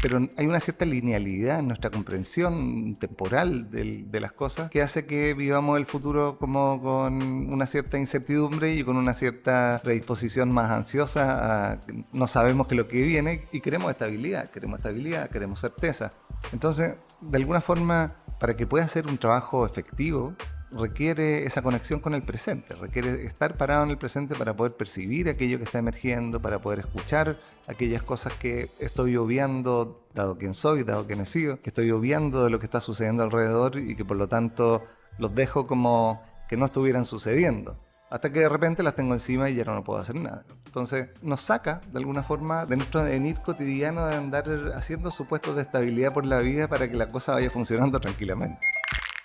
pero hay una cierta linealidad en nuestra comprensión temporal de las cosas que hace que vivamos el futuro como con una cierta incertidumbre y con una cierta predisposición más ansiosa. No sabemos qué es lo que viene y queremos estabilidad, queremos certeza. Entonces, de alguna forma, para que pueda ser un trabajo efectivo, requiere esa conexión con el presente, requiere estar parado en el presente para poder percibir aquello que está emergiendo, para poder escuchar aquellas cosas que estoy obviando, dado quién soy, dado quién he sido, que estoy obviando de lo que está sucediendo alrededor y que por lo tanto los dejo como que no estuvieran sucediendo, hasta que de repente las tengo encima y ya no puedo hacer nada. Entonces nos saca de alguna forma de nuestro devenir cotidiano de andar haciendo supuestos de estabilidad por la vida para que la cosa vaya funcionando tranquilamente.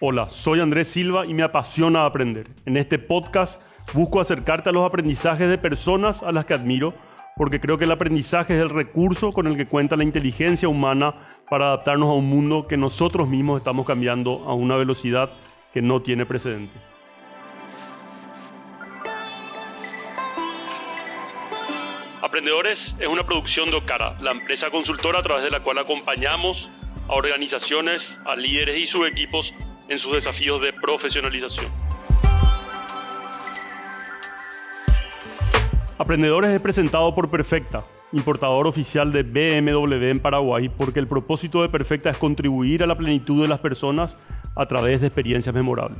Hola, soy Andrés Silva y me apasiona aprender. En este podcast busco acercarte a los aprendizajes de personas a las que admiro, porque creo que el aprendizaje es el recurso con el que cuenta la inteligencia humana para adaptarnos a un mundo que nosotros mismos estamos cambiando a una velocidad que no tiene precedente. Aprendedores es una producción de Okara, la empresa consultora a través de la cual acompañamos a organizaciones, a líderes y sus equipos en sus desafíos de profesionalización. Aprendedores es presentado por Perfecta, importador oficial de BMW en Paraguay, porque el propósito de Perfecta es contribuir a la plenitud de las personas a través de experiencias memorables.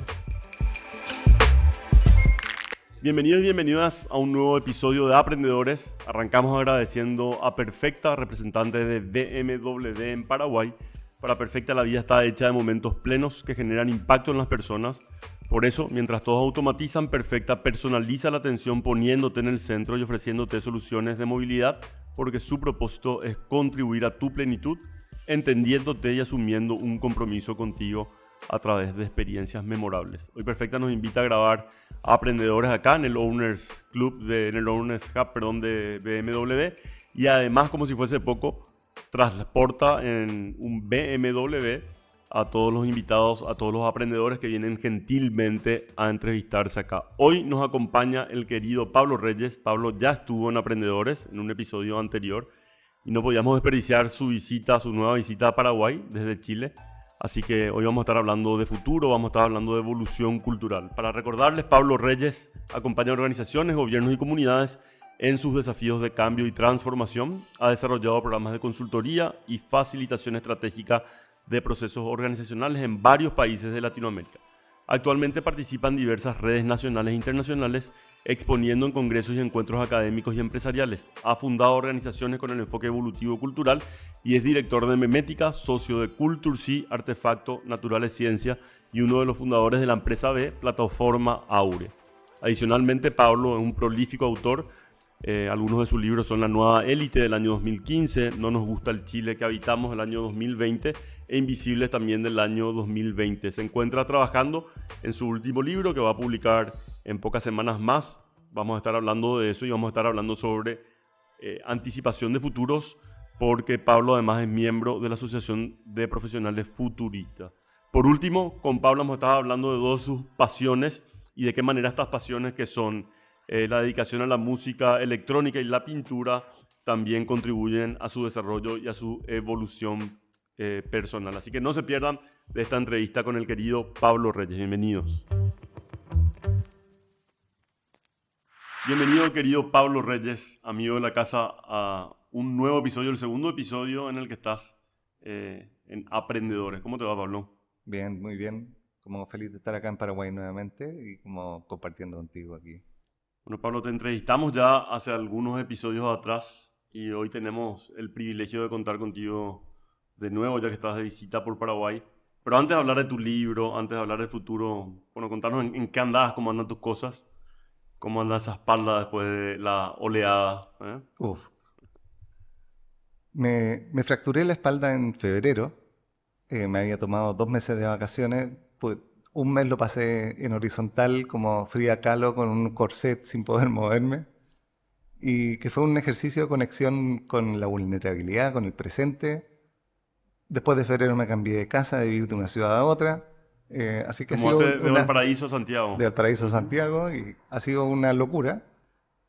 Bienvenidos y bienvenidas a un nuevo episodio de Aprendedores. Arrancamos agradeciendo a Perfecta, representante de BMW en Paraguay. Para Perfecta la vida está hecha de momentos plenos que generan impacto en las personas. Por eso, mientras todos automatizan, Perfecta personaliza la atención poniéndote en el centro y ofreciéndote soluciones de movilidad, porque su propósito es contribuir a tu plenitud, entendiéndote y asumiendo un compromiso contigo a través de experiencias memorables. Hoy Perfecta nos invita a grabar a aprendedores acá en el Owners Hub de BMW, y además, como si fuese poco, transporta en un BMW a todos los invitados, a todos los aprendedores que vienen gentilmente a entrevistarse acá. Hoy nos acompaña el querido Pablo Reyes. Pablo ya estuvo en Aprendedores en un episodio anterior y no podíamos desperdiciar su nueva visita a Paraguay desde Chile. Así que hoy vamos a estar hablando de futuro, vamos a estar hablando de evolución cultural. Para recordarles, Pablo Reyes acompaña a organizaciones, gobiernos y comunidades en sus desafíos de cambio y transformación. Ha desarrollado programas de consultoría y facilitación estratégica de procesos organizacionales en varios países de Latinoamérica. Actualmente participa en diversas redes nacionales e internacionales, exponiendo en congresos y encuentros académicos y empresariales. Ha fundado organizaciones con el enfoque evolutivo-cultural y es director de Memética, socio de Culture-C, Artefacto Naturales Ciencia y uno de los fundadores de la empresa B, Plataforma Aure. Adicionalmente, Pablo es un prolífico autor. Algunos de sus libros son La Nueva Élite del año 2015, No nos gusta el Chile que habitamos del año 2020 e Invisibles también del año 2020. Se encuentra trabajando en su último libro que va a publicar en pocas semanas más. Vamos a estar hablando de eso y vamos a estar hablando sobre anticipación de futuros, porque Pablo además es miembro de la Asociación de Profesionales Futuristas. Por último, con Pablo hemos estado hablando de dos de sus pasiones y de qué manera estas pasiones, que son la dedicación a la música electrónica y la pintura, también contribuyen a su desarrollo y a su evolución personal. Así que no se pierdan de esta entrevista con el querido Pablo Reyes. Bienvenidos. Bienvenido, querido Pablo Reyes, amigo de la casa, a un nuevo episodio, el segundo episodio en el que estás en Aprendedores. ¿Cómo te va, Pablo? Bien, muy bien. Como feliz de estar acá en Paraguay nuevamente y como compartiendo contigo aquí. Bueno, Pablo, te entrevistamos ya hace algunos episodios atrás y hoy tenemos el privilegio de contar contigo de nuevo, ya que estás de visita por Paraguay. Pero antes de hablar de tu libro, antes de hablar del futuro, bueno, contarnos en qué andás, cómo andan tus cosas, cómo anda esa espalda después de la oleada. Me fracturé la espalda en febrero. Me había tomado 2 meses de vacaciones. Pues, un mes lo pasé en horizontal como Frida Kahlo con un corset sin poder moverme. Y que fue un ejercicio de conexión con la vulnerabilidad, con el presente. Después de febrero me cambié de casa, de vivir de una ciudad a otra. Así que ha sido de Valparaíso a Santiago. De Valparaíso a Santiago, y ha sido una locura.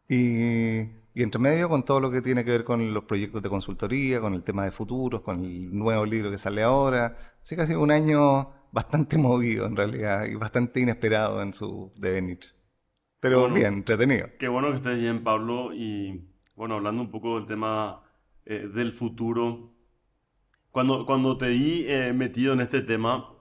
Y y entre medio con todo lo que tiene que ver con los proyectos de consultoría, con el tema de futuros, con el nuevo libro que sale ahora. Así que ha sido un año bastante movido en realidad y bastante inesperado en su devenir. Qué Pero bueno, bien, entretenido. qué bueno que estés bien, Pablo. Y bueno, hablando un poco del tema del futuro, cuando te vi metido en este tema,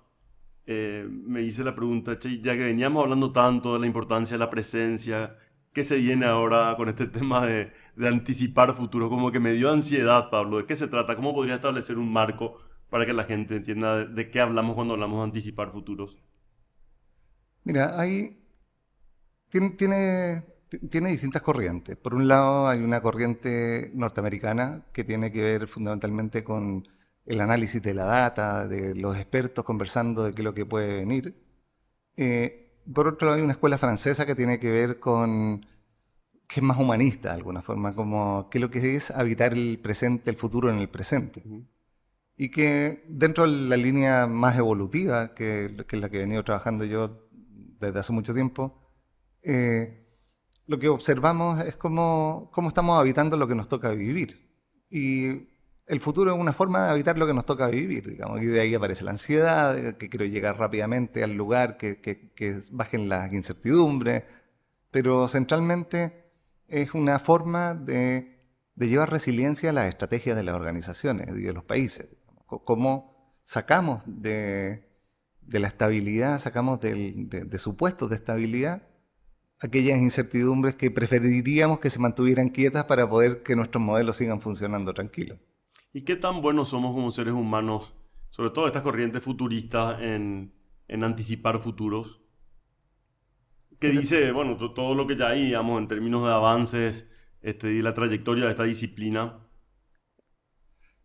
me hice la pregunta, che, ya que veníamos hablando tanto de la importancia de la presencia, ¿qué se viene ahora con este tema de anticipar futuro? Como que me dio ansiedad, Pablo. ¿De qué se trata? ¿Cómo podría establecer un marco para que la gente entienda de qué hablamos cuando hablamos de anticipar futuros? Mira, tiene distintas corrientes. Por un lado, hay una corriente norteamericana que tiene que ver fundamentalmente con el análisis de la data, de los expertos conversando de qué es lo que puede venir. Por otro lado, hay una escuela francesa que tiene que ver con, que es más humanista de alguna forma, como qué es lo que es habitar el presente, el futuro en el presente. Ujú. Y que dentro de la línea más evolutiva, que es la que he venido trabajando yo desde hace mucho tiempo, eh, lo que observamos es cómo estamos habitando lo que nos toca vivir. Y el futuro es una forma de habitar lo que nos toca vivir, digamos, y de ahí aparece la ansiedad, que quiero llegar rápidamente al lugar, que bajen las incertidumbres, pero centralmente es una forma de llevar resiliencia a las estrategias de las organizaciones y de los países. Cómo sacamos de la estabilidad, sacamos de supuestos de estabilidad aquellas incertidumbres que preferiríamos que se mantuvieran quietas para poder que nuestros modelos sigan funcionando tranquilos. ¿Y qué tan buenos somos como seres humanos, sobre todo estas corrientes futuristas, en anticipar futuros? ¿Qué Mira, dice, bueno, todo lo que ya hay, digamos, en términos de avances y la trayectoria de esta disciplina?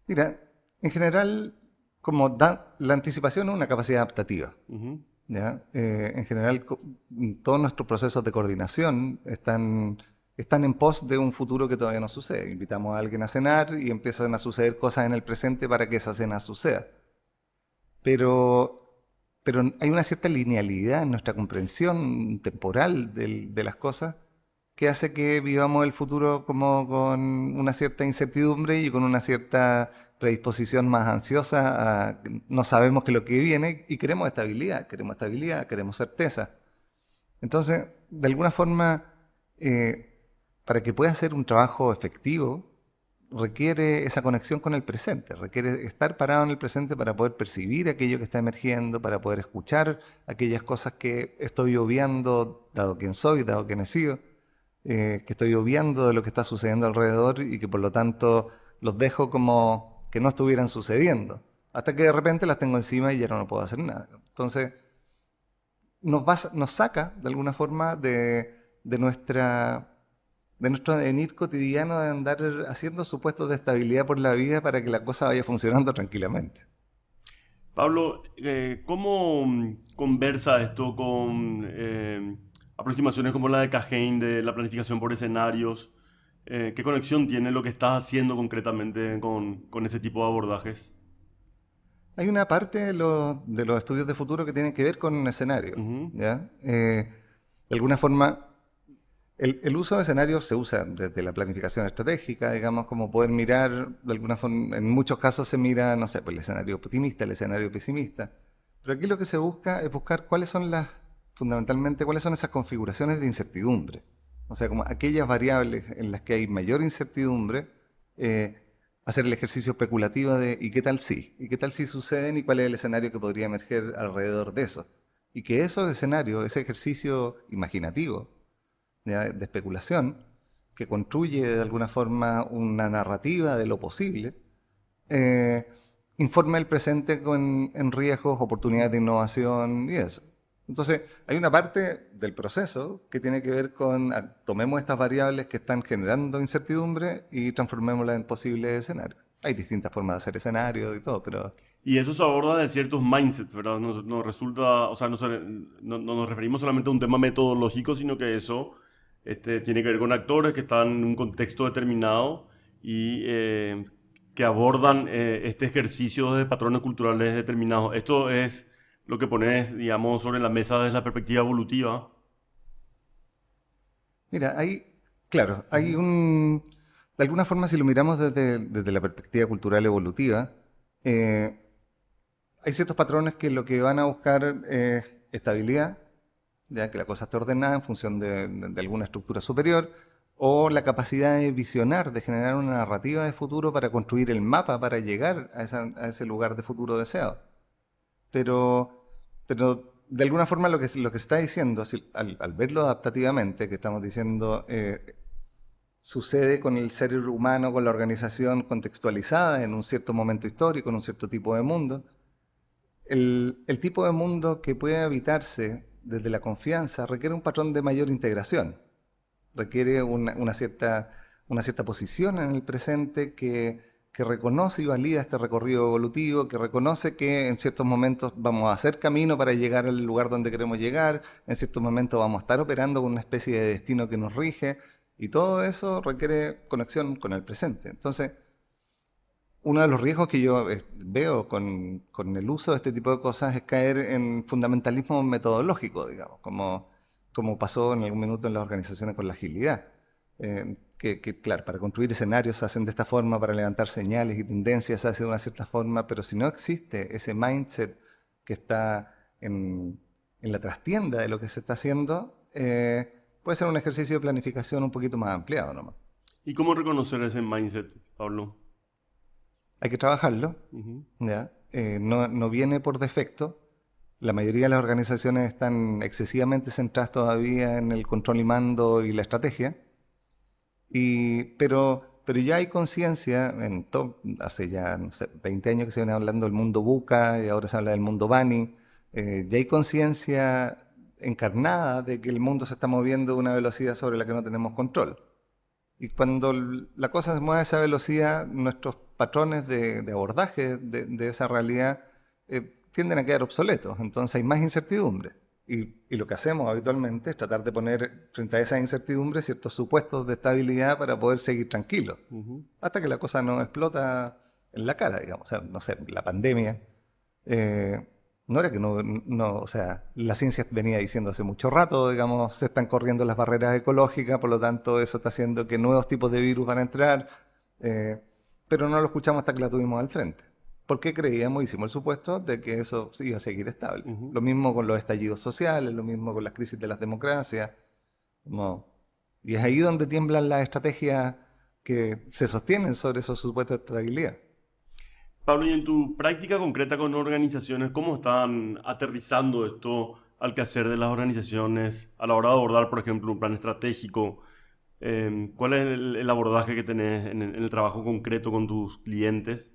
mira, en general, la anticipación es una capacidad adaptativa. Ujú. ¿Ya? En general, todos nuestros procesos de coordinación están en pos de un futuro que todavía no sucede. Invitamos a alguien a cenar y empiezan a suceder cosas en el presente para que esa cena suceda. Pero, pero hay una cierta linealidad en nuestra comprensión temporal de las cosas que hace que vivamos el futuro como con una cierta incertidumbre y con una cierta predisposición más ansiosa a no sabemos qué es lo que viene y queremos estabilidad, queremos certeza. Entonces, de alguna forma, para que pueda ser un trabajo efectivo, requiere esa conexión con el presente, requiere estar parado en el presente para poder percibir aquello que está emergiendo, para poder escuchar aquellas cosas que estoy obviando, dado quién soy, dado quién he sido, que estoy obviando de lo que está sucediendo alrededor y que por lo tanto los dejo como que no estuvieran sucediendo, hasta que de repente las tengo encima y ya no puedo hacer nada. Entonces, nos saca de alguna forma de nuestro devenir cotidiano de andar haciendo supuestos de estabilidad por la vida para que la cosa vaya funcionando tranquilamente. Pablo, ¿cómo conversa esto con aproximaciones como la de Cajane, de la planificación por escenarios? ¿Qué conexión tiene lo que estás haciendo concretamente con ese tipo de abordajes? Hay una parte de los estudios de futuro que tienen que ver con escenarios, Ujú. ¿ya? De alguna forma, el uso de escenarios se usa desde la planificación estratégica, digamos, como poder mirar, de alguna forma, en muchos casos se mira, no sé, pues el escenario optimista, el escenario pesimista. Pero aquí lo que se busca es buscar fundamentalmente, cuáles son esas configuraciones de incertidumbre. O sea, como aquellas variables en las que hay mayor incertidumbre, eh, hacer el ejercicio especulativo de ¿y qué tal si? ¿Y qué tal si suceden? ¿Y cuál es el escenario que podría emerger alrededor de eso? Y que esos escenarios, ese ejercicio imaginativo, ¿ya? De especulación, que construye de alguna forma una narrativa de lo posible, eh, informa el presente en riesgos, oportunidades de innovación y eso. Entonces, hay una parte del proceso que tiene que ver con tomemos estas variables que están generando incertidumbre y transformémoslas en posibles escenarios. Hay distintas formas de hacer escenarios y todo, pero Y eso se aborda de ciertos mindsets, ¿verdad? Nos resulta, o sea, no nos referimos solamente a un tema metodológico, sino que eso tiene que ver con actores que están en un contexto determinado y que abordan este ejercicio de patrones culturales determinados. Esto es lo que pones, digamos, sobre la mesa desde la perspectiva evolutiva. mira, hay Claro, de alguna forma, si lo miramos desde la perspectiva cultural evolutiva, hay ciertos patrones que lo que van a buscar es estabilidad, ya que la cosa esté ordenada en función de alguna estructura superior, o la capacidad de visionar, de generar una narrativa de futuro para construir el mapa para llegar a ese lugar de futuro deseado. Pero de alguna forma lo que se está diciendo, al verlo adaptativamente, que estamos diciendo, sucede con el ser humano, con la organización contextualizada en un cierto momento histórico, en un cierto tipo de mundo. El tipo de mundo que puede habitarse desde la confianza requiere un patrón de mayor integración, requiere una cierta posición en el presente que reconoce y valida este recorrido evolutivo, que reconoce que en ciertos momentos vamos a hacer camino para llegar al lugar donde queremos llegar, en ciertos momentos vamos a estar operando con una especie de destino que nos rige, y todo eso requiere conexión con el presente. Entonces, uno de los riesgos que yo veo con el uso de este tipo de cosas es caer en fundamentalismo metodológico, digamos, como pasó en algún minuto en las organizaciones con la agilidad. Claro, para construir escenarios se hacen de esta forma, para levantar señales y tendencias se hace de una cierta forma, pero si no existe ese mindset que está en la trastienda de lo que se está haciendo, puede ser un ejercicio de planificación un poquito más ampliado nomás. ¿Y cómo reconocer ese mindset, Pablo? Hay que trabajarlo, ¿ya? No viene por defecto. La mayoría de las organizaciones están excesivamente centradas todavía en el control y mando y la estrategia. Pero ya hay conciencia, hace ya, no sé, 20 años que se viene hablando del mundo VUCA y ahora se habla del mundo BANI. Ya hay conciencia encarnada de que el mundo se está moviendo a una velocidad sobre la que no tenemos control. Y cuando la cosa se mueve a esa velocidad, nuestros patrones de abordaje de esa realidad tienden a quedar obsoletos. Entonces hay más incertidumbre. Y lo que hacemos habitualmente es tratar de poner frente a esa incertidumbre ciertos supuestos de estabilidad para poder seguir tranquilos. Hasta que la cosa no explota en la cara, digamos. O sea, no sé, la pandemia. No era que o sea, la ciencia venía diciendo hace mucho rato, digamos, se están corriendo las barreras ecológicas, por lo tanto eso está haciendo que nuevos tipos de virus van a entrar, pero no lo escuchamos hasta que la tuvimos al frente. Porque creíamos, hicimos el supuesto de que eso iba a seguir estable. Lo mismo con los estallidos sociales, lo mismo con las crisis de las democracias. Y es ahí donde tiemblan las estrategias que se sostienen sobre esos supuestos de estabilidad. Pablo, y en tu práctica concreta con organizaciones, ¿cómo están aterrizando esto al quehacer de las organizaciones a la hora de abordar, por ejemplo, un plan estratégico? ¿Cuál es el abordaje que tenés en el trabajo concreto con tus clientes?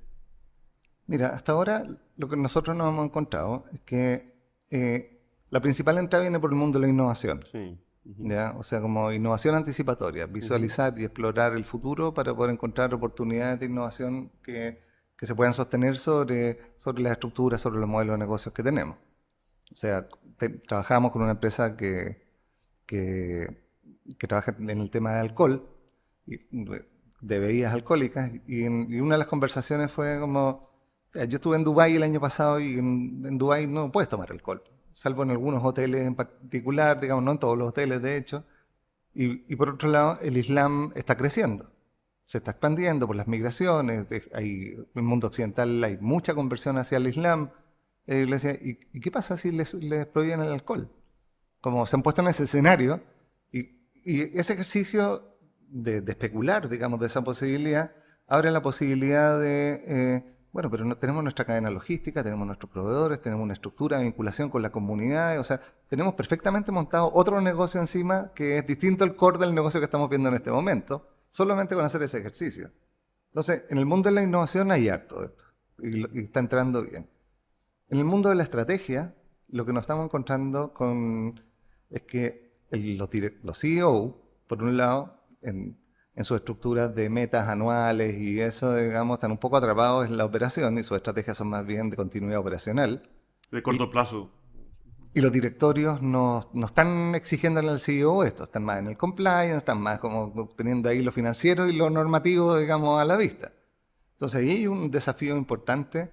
Mira, hasta ahora lo que nosotros nos hemos encontrado es que la principal entrada viene por el mundo de la innovación. Sí. ¿Ya? O sea, como innovación anticipatoria, visualizar y explorar el futuro para poder encontrar oportunidades de innovación que se puedan sostener sobre las estructuras, sobre los modelos de negocios que tenemos. O sea, trabajamos con una empresa que trabaja en el tema de alcohol, de bebidas alcohólicas, y una de las conversaciones fue como, yo estuve en Dubái el año pasado y en Dubái no puedes tomar alcohol, salvo en algunos hoteles en particular, digamos, no en todos los hoteles de hecho, y por otro lado el Islam está creciendo. Se está expandiendo por las migraciones, en el mundo occidental hay mucha conversión hacia el Islam. ¿Y qué pasa si les prohíben el alcohol? Como se han puesto en ese escenario, y ese ejercicio de especular, digamos, de esa posibilidad, abre la posibilidad bueno, pero tenemos nuestra cadena logística, tenemos nuestros proveedores, tenemos una estructura de vinculación con la comunidad, o sea, tenemos perfectamente montado otro negocio encima que es distinto al core del negocio que estamos viendo en este momento, solamente con hacer ese ejercicio. Entonces, en el mundo de la innovación hay harto de esto, y está entrando bien. En el mundo de la estrategia, lo que nos estamos encontrando es que los CEO, por un lado, en sus estructuras de metas anuales y eso, digamos, están un poco atrapados en la operación y sus estrategias son más bien de continuidad operacional. De corto plazo. Y los directorios no están exigiéndole al CEO esto, están más en el compliance, están más como teniendo ahí lo financiero y lo normativo, digamos, a la vista. Entonces ahí hay un desafío importante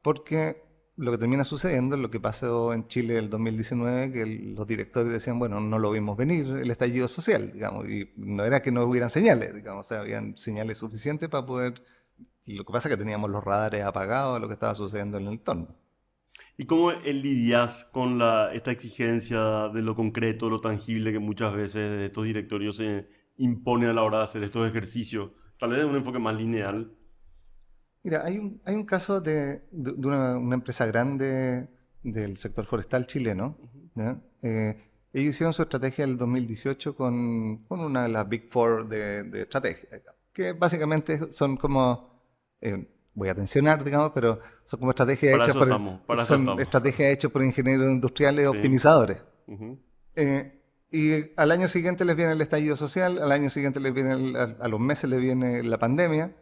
porque lo que termina sucediendo es lo que pasó en Chile el 2019, que los directores decían, bueno, no lo vimos venir, el estallido social, digamos, y no era que no hubieran señales, digamos, o sea, habían señales suficientes para poder... Lo que pasa es que teníamos los radares apagados a lo que estaba sucediendo en el entorno. ¿Y cómo lidias con esta exigencia de lo concreto, lo tangible que muchas veces estos directorios se imponen a la hora de hacer estos ejercicios? Tal vez de un enfoque más lineal. Mira, hay un caso de una empresa grande del sector forestal chileno, ¿ya? Ellos hicieron su estrategia en el 2018 con una de las Big Four de estrategia, que básicamente son como, voy a tensionar, digamos, pero son como estrategias Para hechas eso estamos, para eso son estamos. estrategias hechas por ingenieros industriales Sí. optimizadores. Ujú. Y al año siguiente les viene el estallido social, al año siguiente les viene a los meses les viene la pandemia,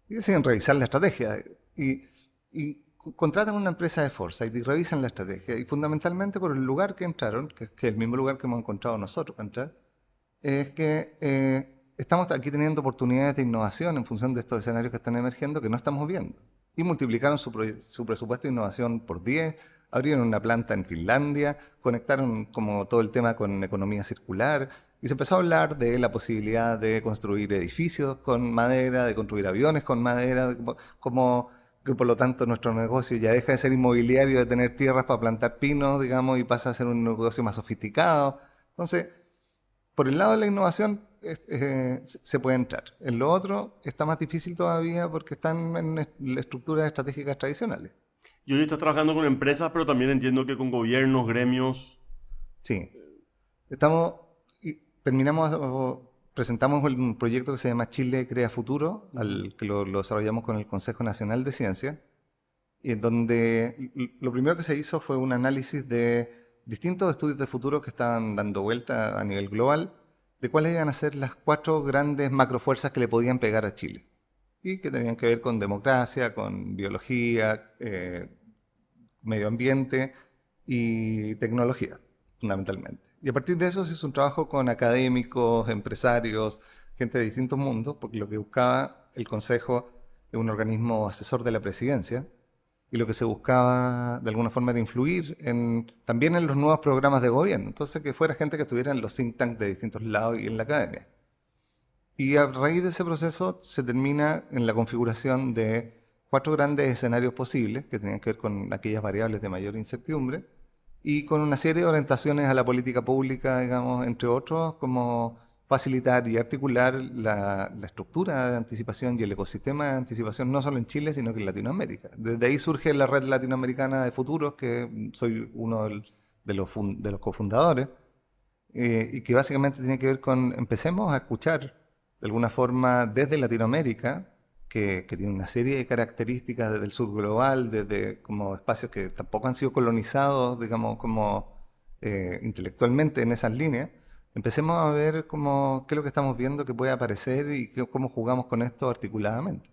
y deciden revisar la estrategia. Y contratan una empresa de Foresight y revisan la estrategia. Y fundamentalmente por el lugar que entraron, que es el mismo lugar que hemos encontrado nosotros para entrar, es que estamos aquí teniendo oportunidades de innovación en función de estos escenarios que están emergiendo que no estamos viendo. Y multiplicaron su presupuesto de innovación por 10, abrieron una planta en Finlandia, conectaron como todo el tema con economía circular, y se empezó a hablar de la posibilidad de construir edificios con madera, de construir aviones con madera, como que por lo tanto nuestro negocio ya deja de ser inmobiliario, de tener tierras para plantar pinos, digamos, y pasa a ser un negocio más sofisticado. Entonces, por el lado de la innovación se puede entrar. En lo otro está más difícil todavía porque están en estructuras estratégicas tradicionales. Y hoy estás trabajando con empresas, pero también entiendo que con gobiernos, gremios. Sí. Presentamos un proyecto que se llama Chile Crea Futuro, que lo desarrollamos con el Consejo Nacional de Ciencia, y en donde lo primero que se hizo fue un análisis de distintos estudios de futuro que estaban dando vuelta a nivel global, de cuáles iban a ser las 4 grandes macrofuerzas que le podían pegar a Chile, y que tenían que ver con democracia, con biología, medio ambiente y tecnología, fundamentalmente. Y a partir de eso se hizo un trabajo con académicos, empresarios, gente de distintos mundos, porque lo que buscaba el Consejo es un organismo asesor de la presidencia, y lo que se buscaba de alguna forma era influir también en los nuevos programas de gobierno. Entonces, que fuera gente que estuviera en los think tanks de distintos lados y en la academia. Y a raíz de ese proceso se termina en la configuración de 4 grandes escenarios posibles que tenían que ver con aquellas variables de mayor incertidumbre y con una serie de orientaciones a la política pública, digamos, entre otros, como facilitar y articular la estructura de anticipación y el ecosistema de anticipación, no solo en Chile, sino que en Latinoamérica. Desde ahí surge la Red Latinoamericana de Futuros, que soy uno de los cofundadores, y que básicamente tiene que ver con empecemos a escuchar de alguna forma desde Latinoamérica, que tiene una serie de características desde el sur global, desde como espacios que tampoco han sido colonizados, digamos, como intelectualmente en esas líneas. Empecemos a ver qué es lo que estamos viendo que puede aparecer y cómo jugamos con esto articuladamente.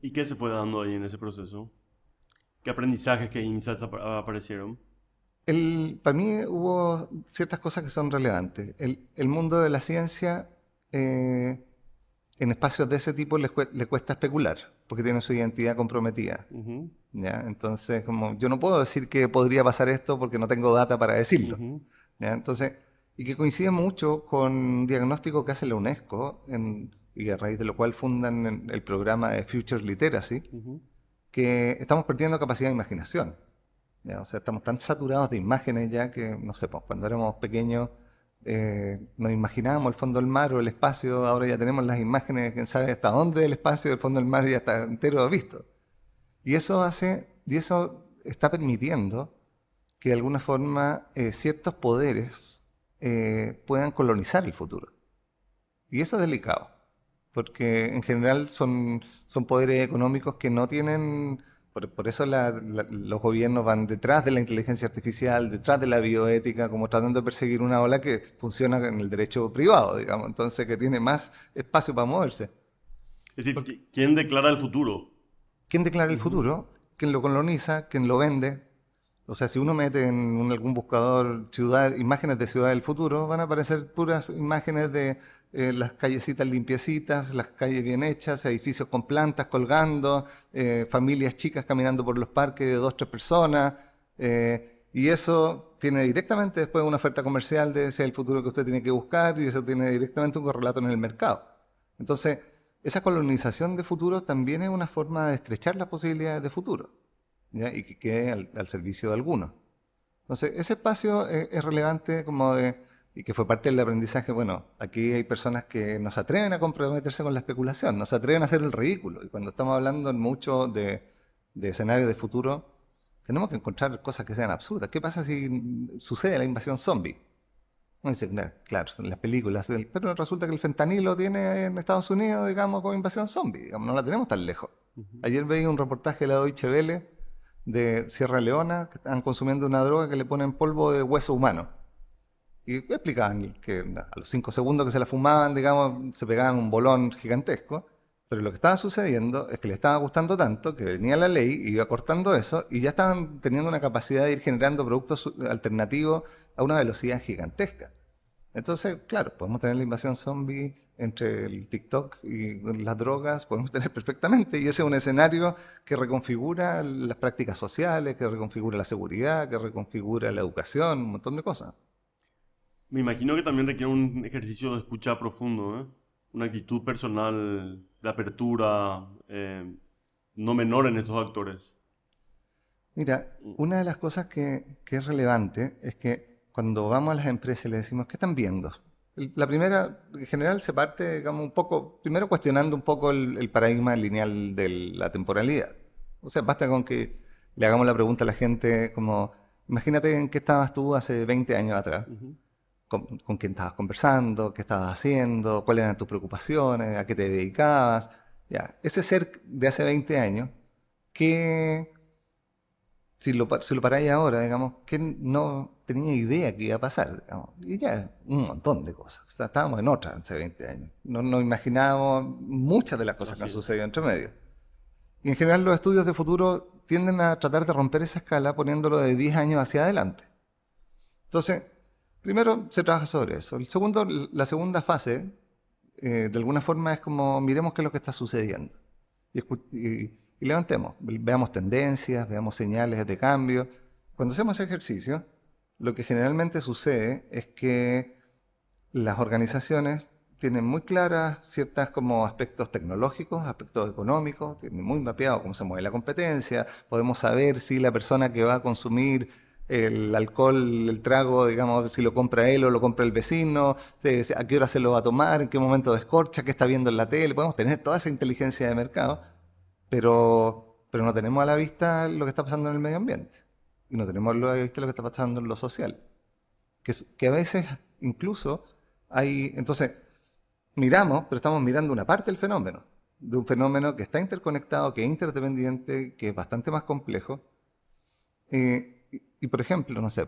¿Y qué se fue dando ahí en ese proceso? ¿Qué aprendizajes, qué insights aparecieron? Para mí hubo ciertas cosas que son relevantes. El mundo de la ciencia, en espacios de ese tipo, le cuesta especular, porque tiene su identidad comprometida. Ujú, ¿Ya? Entonces, como yo no puedo decir que podría pasar esto porque no tengo data para decirlo. ujú. ¿Ya? Entonces, y que coincide mucho con un diagnóstico que hace la UNESCO, y a raíz de lo cual fundan el programa de Future Literacy, Ujú. que estamos perdiendo capacidad de imaginación. ¿Ya? O sea, estamos tan saturados de imágenes ya que, no sé, pues, cuando éramos pequeños nos imaginábamos el fondo del mar o el espacio, ahora ya tenemos las imágenes, quién sabe hasta dónde el espacio del fondo del mar ya está entero visto. Y eso está permitiendo que de alguna forma ciertos poderes puedan colonizar el futuro. Y eso es delicado, porque en general son poderes económicos que no tienen... Por eso los gobiernos van detrás de la inteligencia artificial, detrás de la bioética, como tratando de perseguir una ola que funciona en el derecho privado, digamos, entonces que tiene más espacio para moverse. Es decir, ¿quién declara el futuro? ¿Quién declara el Ujú. futuro? ¿Quién lo coloniza? ¿Quién lo vende? O sea, si uno mete en algún buscador imágenes de ciudad del futuro, van a aparecer puras imágenes de las callecitas limpiecitas, las calles bien hechas, edificios con plantas colgando, familias chicas caminando por los parques de 2, 3 personas, y eso tiene directamente después una oferta comercial de ese es el futuro que usted tiene que buscar, y eso tiene directamente un correlato en el mercado. Entonces, esa colonización de futuros también es una forma de estrechar las posibilidades de futuro, ¿ya? Y que quede al servicio de algunos. Entonces, ese espacio es relevante como y que fue parte del aprendizaje. Bueno, aquí hay personas que no se atreven a comprometerse con la especulación, no se atreven a hacer el ridículo. Y cuando estamos hablando mucho de escenarios de futuro, tenemos que encontrar cosas que sean absurdas. ¿Qué pasa si sucede la invasión zombie? Uno dice, claro, en las películas, pero resulta que el fentanilo tiene en Estados Unidos, digamos, como invasión zombie. Digamos, no la tenemos tan lejos. Ayer veía un reportaje de la Deutsche Welle de Sierra Leona, que están consumiendo una droga que le ponen polvo de hueso humano. Y explicaban que a los 5 segundos que se la fumaban, digamos, se pegaban un bolón gigantesco. Pero lo que estaba sucediendo es que le estaba gustando tanto que venía la ley y iba cortando eso y ya estaban teniendo una capacidad de ir generando productos alternativos a una velocidad gigantesca. Entonces, claro, podemos tener la invasión zombie entre el TikTok y las drogas, podemos tener perfectamente, y ese es un escenario que reconfigura las prácticas sociales, que reconfigura la seguridad, que reconfigura la educación, un montón de cosas. Me imagino que también requiere un ejercicio de escucha profundo, ¿eh? Una actitud personal de apertura, no menor en estos actores. Mira, una de las cosas que es relevante es que cuando vamos a las empresas y les decimos, ¿qué están viendo? La primera, en general, se parte, digamos, un poco, primero cuestionando un poco el paradigma lineal de la temporalidad. O sea, basta con que le hagamos la pregunta a la gente como, imagínate en qué estabas tú hace 20 años atrás, con quién estabas conversando, qué estabas haciendo, cuáles eran tus preocupaciones, a qué te dedicabas. Ya, ese ser de hace 20 años, que si lo paráis ahora, digamos, que no tenía idea que iba a pasar, digamos, y ya un montón de cosas. O sea, estábamos en otra hace 20 años. No nos imaginábamos muchas de las cosas que han sucedido entre medio. Y en general los estudios de futuro tienden a tratar de romper esa escala poniéndolo de 10 años hacia adelante. Entonces, primero se trabaja sobre eso. La segunda fase, de alguna forma, es como miremos qué es lo que está sucediendo. Y levantemos, veamos tendencias, veamos señales de cambio. Cuando hacemos ese ejercicio, lo que generalmente sucede es que las organizaciones tienen muy claras ciertas como aspectos tecnológicos, aspectos económicos, tienen muy mapeado cómo se mueve la competencia, podemos saber si la persona que va a consumir el alcohol, el trago, digamos, si lo compra él o lo compra el vecino, a qué hora se lo va a tomar, en qué momento descorcha, qué está viendo en la tele, podemos tener toda esa inteligencia de mercado, pero no tenemos a la vista lo que está pasando en el medio ambiente, y no tenemos a la vista lo que está pasando en lo social, que a veces incluso hay, entonces, miramos, pero estamos mirando una parte del fenómeno, de un fenómeno que está interconectado, que es interdependiente, que es bastante más complejo. Y por ejemplo, no sé,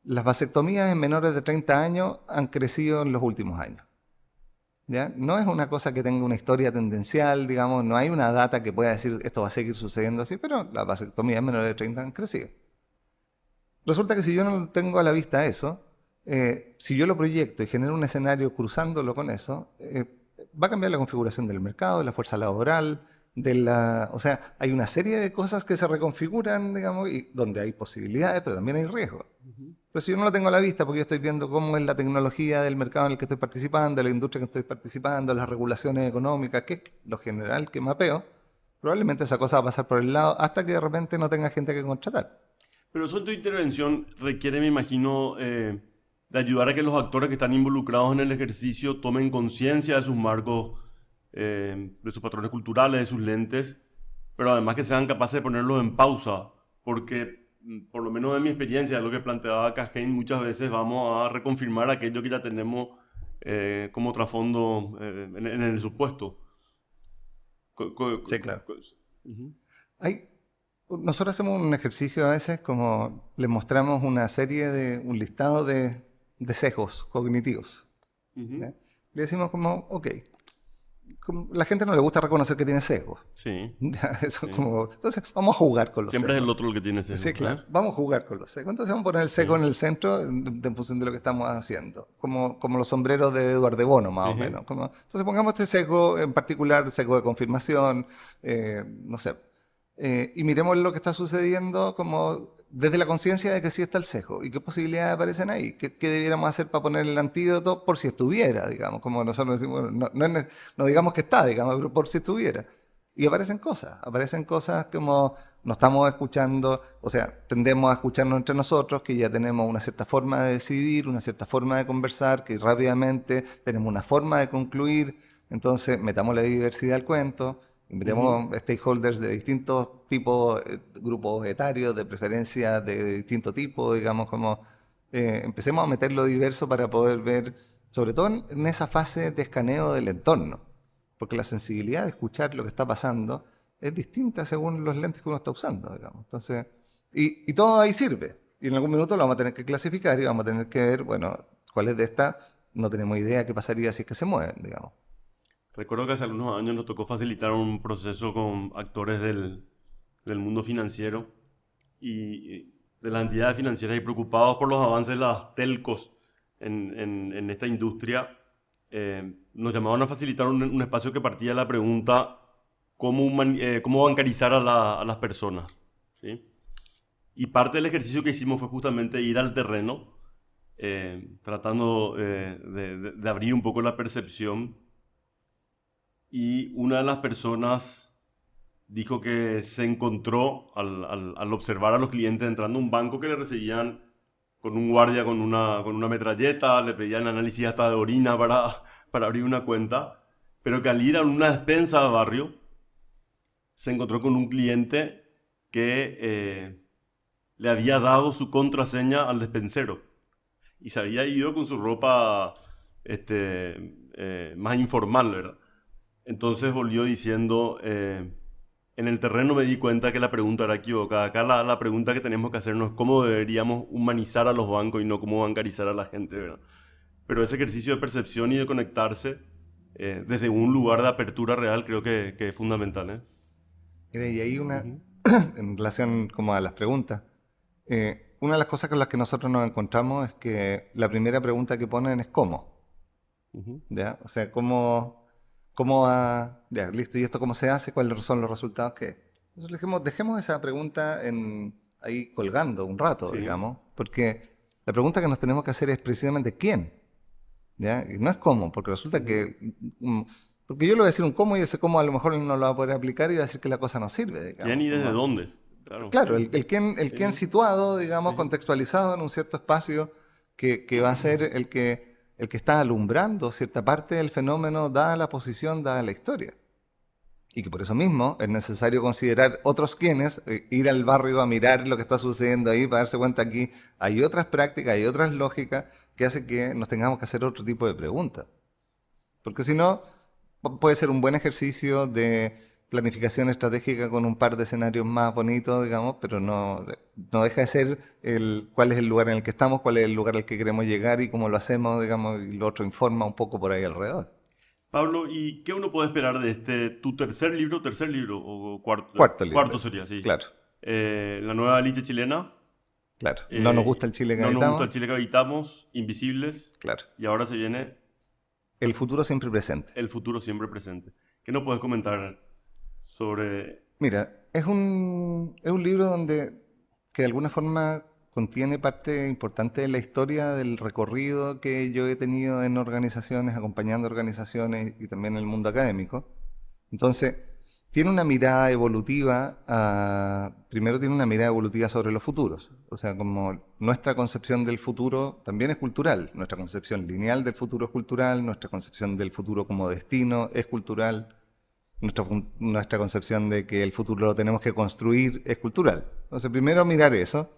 las vasectomías en menores de 30 años han crecido en los últimos años. ¿Ya? No es una cosa que tenga una historia tendencial, digamos, no hay una data que pueda decir esto va a seguir sucediendo así, pero las vasectomías en menores de 30 han crecido. Resulta que si yo no tengo a la vista eso, si yo lo proyecto y genero un escenario cruzándolo con eso, va a cambiar la configuración del mercado, de la fuerza laboral, o sea, hay una serie de cosas que se reconfiguran, digamos, y donde hay posibilidades, pero también hay riesgos. Pero si yo no lo tengo a la vista porque yo estoy viendo cómo es la tecnología del mercado en el que estoy participando, la industria que estoy participando, las regulaciones económicas, que es lo general que mapeo, probablemente esa cosa va a pasar por el lado hasta que de repente no tenga gente que contratar. Pero eso en tu intervención requiere, me imagino, de ayudar a que los actores que están involucrados en el ejercicio tomen conciencia de sus marcos, de sus patrones culturales, de sus lentes, pero además que sean capaces de ponerlos en pausa, porque por lo menos de mi experiencia, de lo que planteaba Cajén, muchas veces vamos a reconfirmar aquello que ya tenemos como trasfondo en el supuesto. Sí, claro. Nosotros hacemos un ejercicio a veces como les mostramos un listado de sesgos cognitivos. Le decimos como, ok, la gente no le gusta reconocer que tiene sesgo. Sí. Eso como, entonces, vamos a jugar con los Siempre sesgos. es el otro el que tiene sesgo. Sí, claro. Vamos a jugar con los sesgos. Entonces vamos a poner el sesgo en el centro en función de lo que estamos haciendo. Como los sombreros de Eduardo de Bono, más o menos. Entonces pongamos este sesgo en particular, sesgo de confirmación, no sé. Y miremos lo que está sucediendo como desde la conciencia de que sí está el sesgo y qué posibilidades aparecen ahí, qué debiéramos hacer para poner el antídoto por si estuviera, digamos, como nosotros decimos, no digamos que está, digamos, pero por si estuviera. Y aparecen cosas como no estamos escuchando, o sea, tendemos a escucharnos entre nosotros, que ya tenemos una cierta forma de decidir, una cierta forma de conversar, que rápidamente tenemos una forma de concluir, entonces metamos la diversidad al cuento. Invitemos stakeholders de distintos tipos, grupos etarios, de preferencia de distinto tipo, digamos, como empecemos a meter lo diverso para poder ver, sobre todo en esa fase de escaneo del entorno, porque la sensibilidad de escuchar lo que está pasando es distinta según los lentes que uno está usando, digamos. Entonces, y todo ahí sirve, y en algún minuto lo vamos a tener que clasificar y vamos a tener que ver, bueno, cuáles de estas no tenemos idea qué pasaría si es que se mueven, digamos. Recuerdo que hace algunos años nos tocó facilitar un proceso con actores del mundo financiero y de las entidades financieras y preocupados por los avances de las telcos en esta industria. Nos llamaban a facilitar un espacio que partía de la pregunta cómo bancarizar a las personas, ¿sí? Y parte del ejercicio que hicimos fue justamente ir al terreno, tratando de abrir un poco la percepción. Y una de las personas dijo que se encontró al observar a los clientes entrando a un banco que le recibían con un guardia con una metralleta, le pedían análisis hasta de orina para abrir una cuenta, pero que al ir a una despensa de barrio se encontró con un cliente que le había dado su contraseña al despensero y se había ido con su ropa más informal, ¿verdad? Entonces volvió diciendo, en el terreno me di cuenta que la pregunta era equivocada. Acá la pregunta que tenemos que hacernos es cómo deberíamos humanizar a los bancos y no cómo bancarizar a la gente, ¿verdad? Pero ese ejercicio de percepción y de conectarse desde un lugar de apertura real creo que es fundamental, ¿eh? Mira, y ahí en relación como a las preguntas, una de las cosas con las que nosotros nos encontramos es que la primera pregunta que ponen es ¿cómo? ¿Ya? O sea, ya, listo, ¿y esto cómo se hace? ¿Cuáles son los resultados? ¿Qué? Entonces dejemos esa pregunta ahí colgando un rato, Sí. digamos, porque la pregunta que nos tenemos que hacer es precisamente ¿quién? ¿Ya? Y no es cómo, porque resulta que... porque yo le voy a decir un cómo y ese cómo a lo mejor no lo va a poder aplicar y va a decir que la cosa no sirve, digamos. ¿Quién y desde Como- dónde? Claro, el quién situado, digamos, contextualizado en un cierto espacio que va a ser el que está alumbrando cierta parte del fenómeno dada la posición, dada la historia. Y que por eso mismo es necesario considerar otros quiénes, ir al barrio a mirar lo que está sucediendo ahí para darse cuenta aquí hay otras prácticas, hay otras lógicas que hacen que nos tengamos que hacer otro tipo de preguntas. Porque si no, puede ser un buen ejercicio de planificación estratégica con un par de escenarios más bonitos, digamos, pero no deja de ser cuál es el lugar en el que estamos, cuál es el lugar al que queremos llegar y cómo lo hacemos, digamos, y lo otro informa un poco por ahí alrededor. Pablo, ¿y qué uno puede esperar de tu tercer libro o cuarto? Cuarto libro. Cuarto sería, sí. Claro, La nueva élite chilena. claro. No nos gusta el Chile que No nos habitamos. gusta el Chile que habitamos, Invisibles. Claro. Y ahora se viene El futuro siempre presente. el futuro siempre presente. ¿Qué nos puedes comentar sobre...? Mira, es un libro que de alguna forma contiene parte importante de la historia del recorrido que yo he tenido en organizaciones, acompañando organizaciones y también en el mundo académico. Entonces, tiene una mirada evolutiva, primero tiene una mirada evolutiva sobre los futuros. O sea, como nuestra concepción del futuro también es cultural. Nuestra concepción lineal del futuro es cultural, nuestra concepción del futuro como destino es cultural. Nuestra concepción de que el futuro lo tenemos que construir es cultural. Entonces, primero mirar eso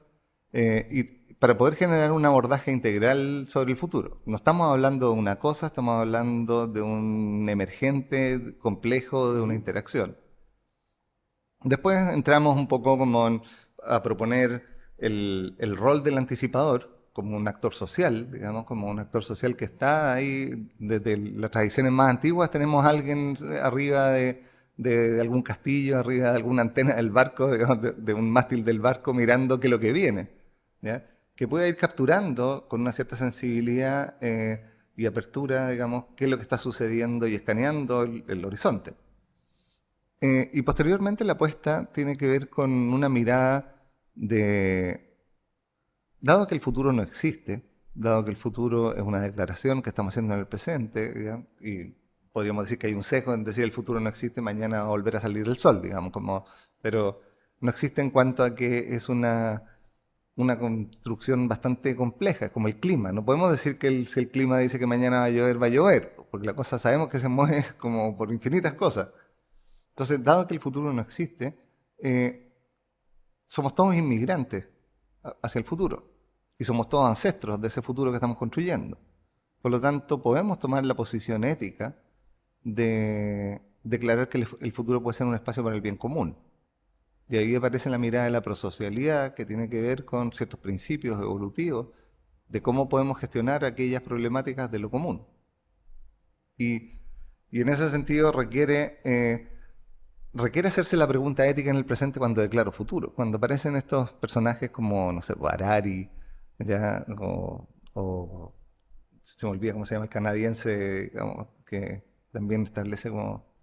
y para poder generar un abordaje integral sobre el futuro. No estamos hablando de una cosa, estamos hablando de un emergente complejo, de una interacción. Después entramos un poco como a proponer el rol del anticipador como un actor social, digamos, como un actor social que está ahí desde las tradiciones más antiguas. Tenemos a alguien arriba de algún castillo, arriba de alguna antena del barco, digamos, de un mástil del barco, mirando qué es lo que viene, ¿ya? Que pueda ir capturando con una cierta sensibilidad y apertura, digamos, qué es lo que está sucediendo y escaneando el horizonte. Y posteriormente la apuesta tiene que ver con una mirada de, dado que el futuro no existe, dado que el futuro es una declaración que estamos haciendo en el presente, digamos, y podríamos decir que hay un sesgo en decir el futuro no existe, mañana va a volver a salir el sol, digamos, pero no existe en cuanto a que es una construcción bastante compleja, es como el clima. No podemos decir que si el clima dice que mañana va a llover, porque la cosa sabemos que se mueve como por infinitas cosas. Entonces, dado que el futuro no existe, somos todos inmigrantes hacia el futuro y somos todos ancestros de ese futuro que estamos construyendo. Por lo tanto, podemos tomar la posición ética de declarar que el futuro puede ser un espacio para el bien común. Y ahí aparece la mirada de la prosocialidad, que tiene que ver con ciertos principios evolutivos de cómo podemos gestionar aquellas problemáticas de lo común. Y en ese sentido requiere hacerse la pregunta ética en el presente cuando declaro futuro. Cuando aparecen estos personajes como, no sé, Harari, ¿ya? O se me olvida cómo se llama el canadiense, digamos, que también establece como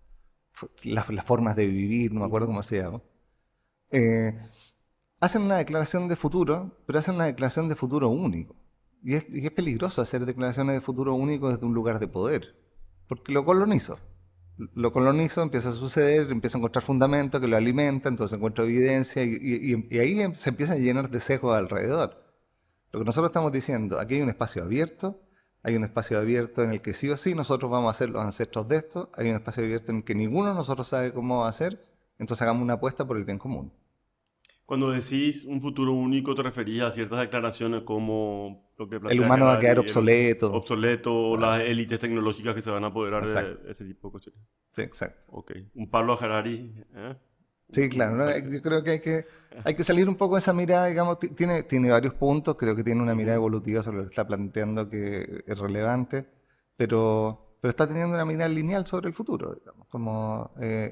las formas de vivir, no me acuerdo cómo se llama. Hacen una declaración de futuro, pero hacen una declaración de futuro único. Y es peligroso hacer declaraciones de futuro único desde un lugar de poder, porque lo colonizo. Lo colonizo, empieza a suceder, empieza a encontrar fundamentos que lo alimentan, entonces encuentro evidencia y ahí se empieza a llenar de sesgos alrededor. Lo que nosotros estamos diciendo, aquí hay un espacio abierto en el que sí o sí nosotros vamos a ser los ancestros de esto, hay un espacio abierto en el que ninguno de nosotros sabe cómo va a ser, entonces hagamos una apuesta por el bien común. Cuando decís un futuro único, ¿te referís a ciertas declaraciones como lo que El plantea humano va a Harari, quedar el obsoleto. obsoleto, Claro. las élites tecnológicas que se van a apoderar Exacto. de ese tipo de cuestiones? Sí, exacto. Ok. Un Pablo Harari, ¿eh? Sí, claro, ¿no? Yo creo que hay que salir un poco de esa mirada, digamos, tiene varios puntos, creo que tiene una mirada evolutiva sobre lo que está planteando que es relevante, pero está teniendo una mirada lineal sobre el futuro, digamos,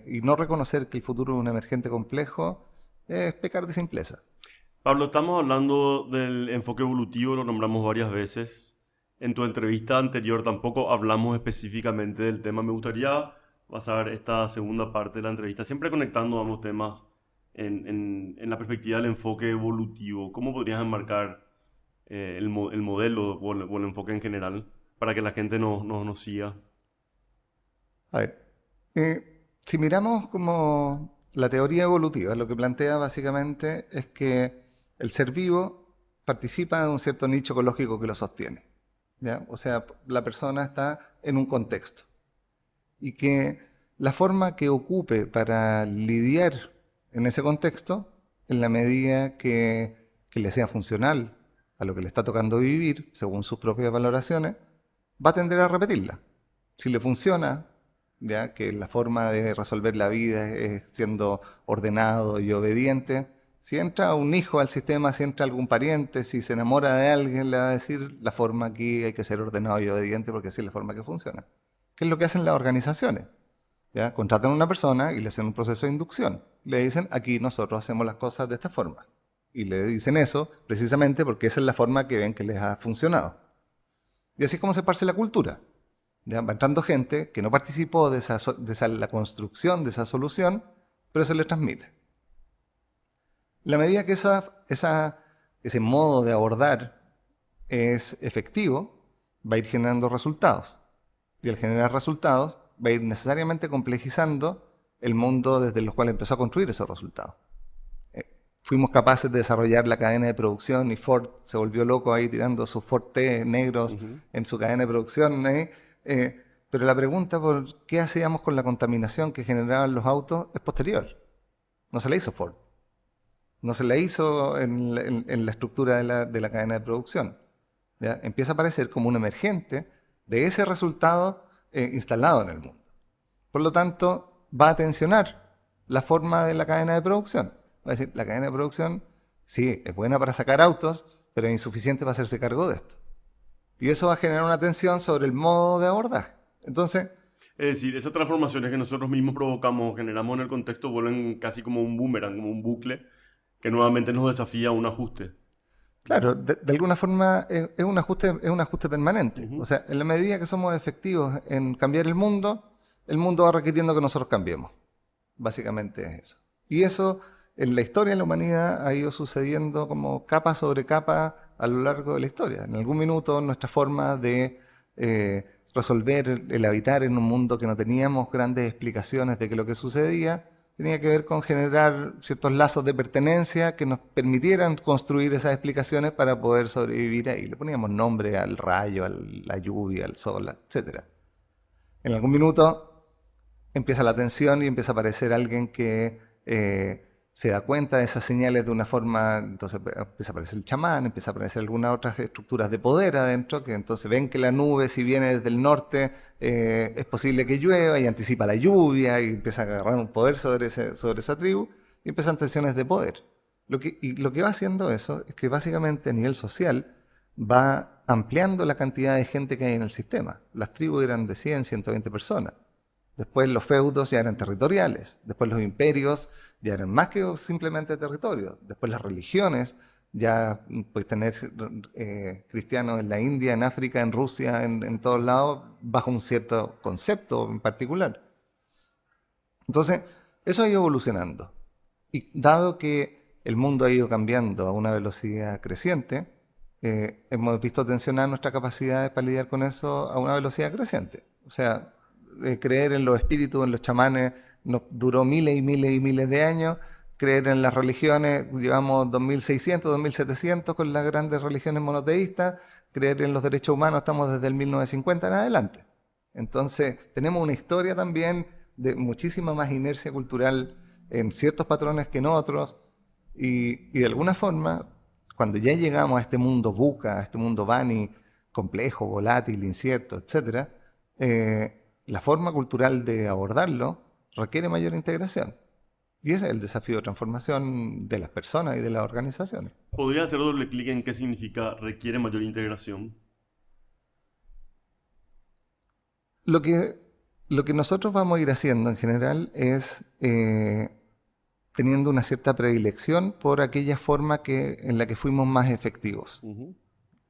y no reconocer que el futuro es un emergente complejo es pecar de simpleza. Pablo, estamos hablando del enfoque evolutivo, lo nombramos varias veces. En tu entrevista anterior tampoco hablamos específicamente del tema. Me gustaría basar esta segunda parte de la entrevista, siempre conectando ambos temas en la perspectiva del enfoque evolutivo. ¿Cómo podrías enmarcar el modelo o el enfoque en general para que la gente nos siga? A ver, si miramos como la teoría evolutiva, lo que plantea básicamente es que el ser vivo participa de un cierto nicho ecológico que lo sostiene, ¿ya? O sea, la persona está en un contexto y que la forma que ocupe para lidiar en ese contexto, en la medida que le sea funcional a lo que le está tocando vivir, según sus propias valoraciones, va a tender a repetirla. Si le funciona, ya que la forma de resolver la vida es siendo ordenado y obediente, si entra un hijo al sistema, si entra algún pariente, si se enamora de alguien, le va a decir la forma aquí hay que ser ordenado y obediente porque así es la forma que funciona. ¿Qué es lo que hacen las organizaciones? ¿Ya? Contratan a una persona y le hacen un proceso de inducción. Le dicen, aquí nosotros hacemos las cosas de esta forma. Y le dicen eso precisamente porque esa es la forma que ven que les ha funcionado. Y así es como se esparce la cultura. ¿Ya? Va entrando gente que no participó de la construcción de esa solución, pero se le transmite. La medida que ese modo de abordar es efectivo, va a ir generando resultados. Y al generar resultados, va a ir necesariamente complejizando el mundo desde el cual empezó a construir esos resultados. Fuimos capaces de desarrollar la cadena de producción y Ford se volvió loco ahí tirando sus Ford T negros en su cadena de producción. Pero la pregunta por qué hacíamos con la contaminación que generaban los autos es posterior. No se la hizo Ford. No se la hizo en la estructura de la cadena de producción. ¿Ya? Empieza a aparecer como un emergente de ese resultado instalado en el mundo. Por lo tanto, va a tensionar la forma de la cadena de producción. Va a decir, la cadena de producción, sí, es buena para sacar autos, pero es insuficiente para hacerse cargo de esto. Y eso va a generar una tensión sobre el modo de abordaje. Entonces, Es decir, esas transformaciones que nosotros mismos provocamos, generamos en el contexto, vuelven casi como un boomerang, como un bucle, que nuevamente nos desafía a un ajuste. claro, de alguna forma es un ajuste permanente. O Ujú. sea, en la medida que somos efectivos en cambiar el mundo va requiriendo que nosotros cambiemos. Básicamente es eso. Y eso en la historia de la humanidad ha ido sucediendo como capa sobre capa a lo largo de la historia. En algún minuto nuestra forma de resolver el habitar en un mundo que no teníamos grandes explicaciones de que lo que sucedía tenía que ver con generar ciertos lazos de pertenencia que nos permitieran construir esas explicaciones para poder sobrevivir ahí. Le poníamos nombre al rayo, a la lluvia, al sol, etcétera. En algún minuto empieza la tensión y empieza a aparecer alguien que se da cuenta de esas señales de una forma, entonces empieza a aparecer el chamán, empieza a aparecer algunas otras estructuras de poder adentro, que entonces ven que la nube, si viene desde el norte, es posible que llueva y anticipa la lluvia y empieza a agarrar un poder sobre esa tribu y empiezan tensiones de poder. Lo que va haciendo eso es que básicamente a nivel social va ampliando la cantidad de gente que hay en el sistema. Las tribus eran de 100, 120 personas. Después los feudos ya eran territoriales. Después los imperios ya eran más que simplemente territorios. Después las religiones, ya puedes tener cristianos en la India, en África, en Rusia, en todos lados, bajo un cierto concepto en particular. Entonces, eso ha ido evolucionando. Y dado que el mundo ha ido cambiando a una velocidad creciente, hemos visto tensionar nuestras capacidades para lidiar con eso a una velocidad creciente. O sea, creer en los espíritus, en los chamanes, nos duró miles y miles y miles de años. Creer en las religiones, llevamos 2600, 2700 con las grandes religiones monoteístas. Creer en los derechos humanos, estamos desde el 1950 en adelante. Entonces, tenemos una historia también de muchísima más inercia cultural en ciertos patrones que en otros. Y de alguna forma, cuando ya llegamos a este mundo VUCA, a este mundo Bani, complejo, volátil, incierto, etc., la forma cultural de abordarlo requiere mayor integración. Y ese es el desafío de transformación de las personas y de las organizaciones. ¿Podría hacer doble clic en qué significa requiere mayor integración? Lo que nosotros vamos a ir haciendo en general es teniendo una cierta predilección por aquella forma en la que fuimos más efectivos. Ujú.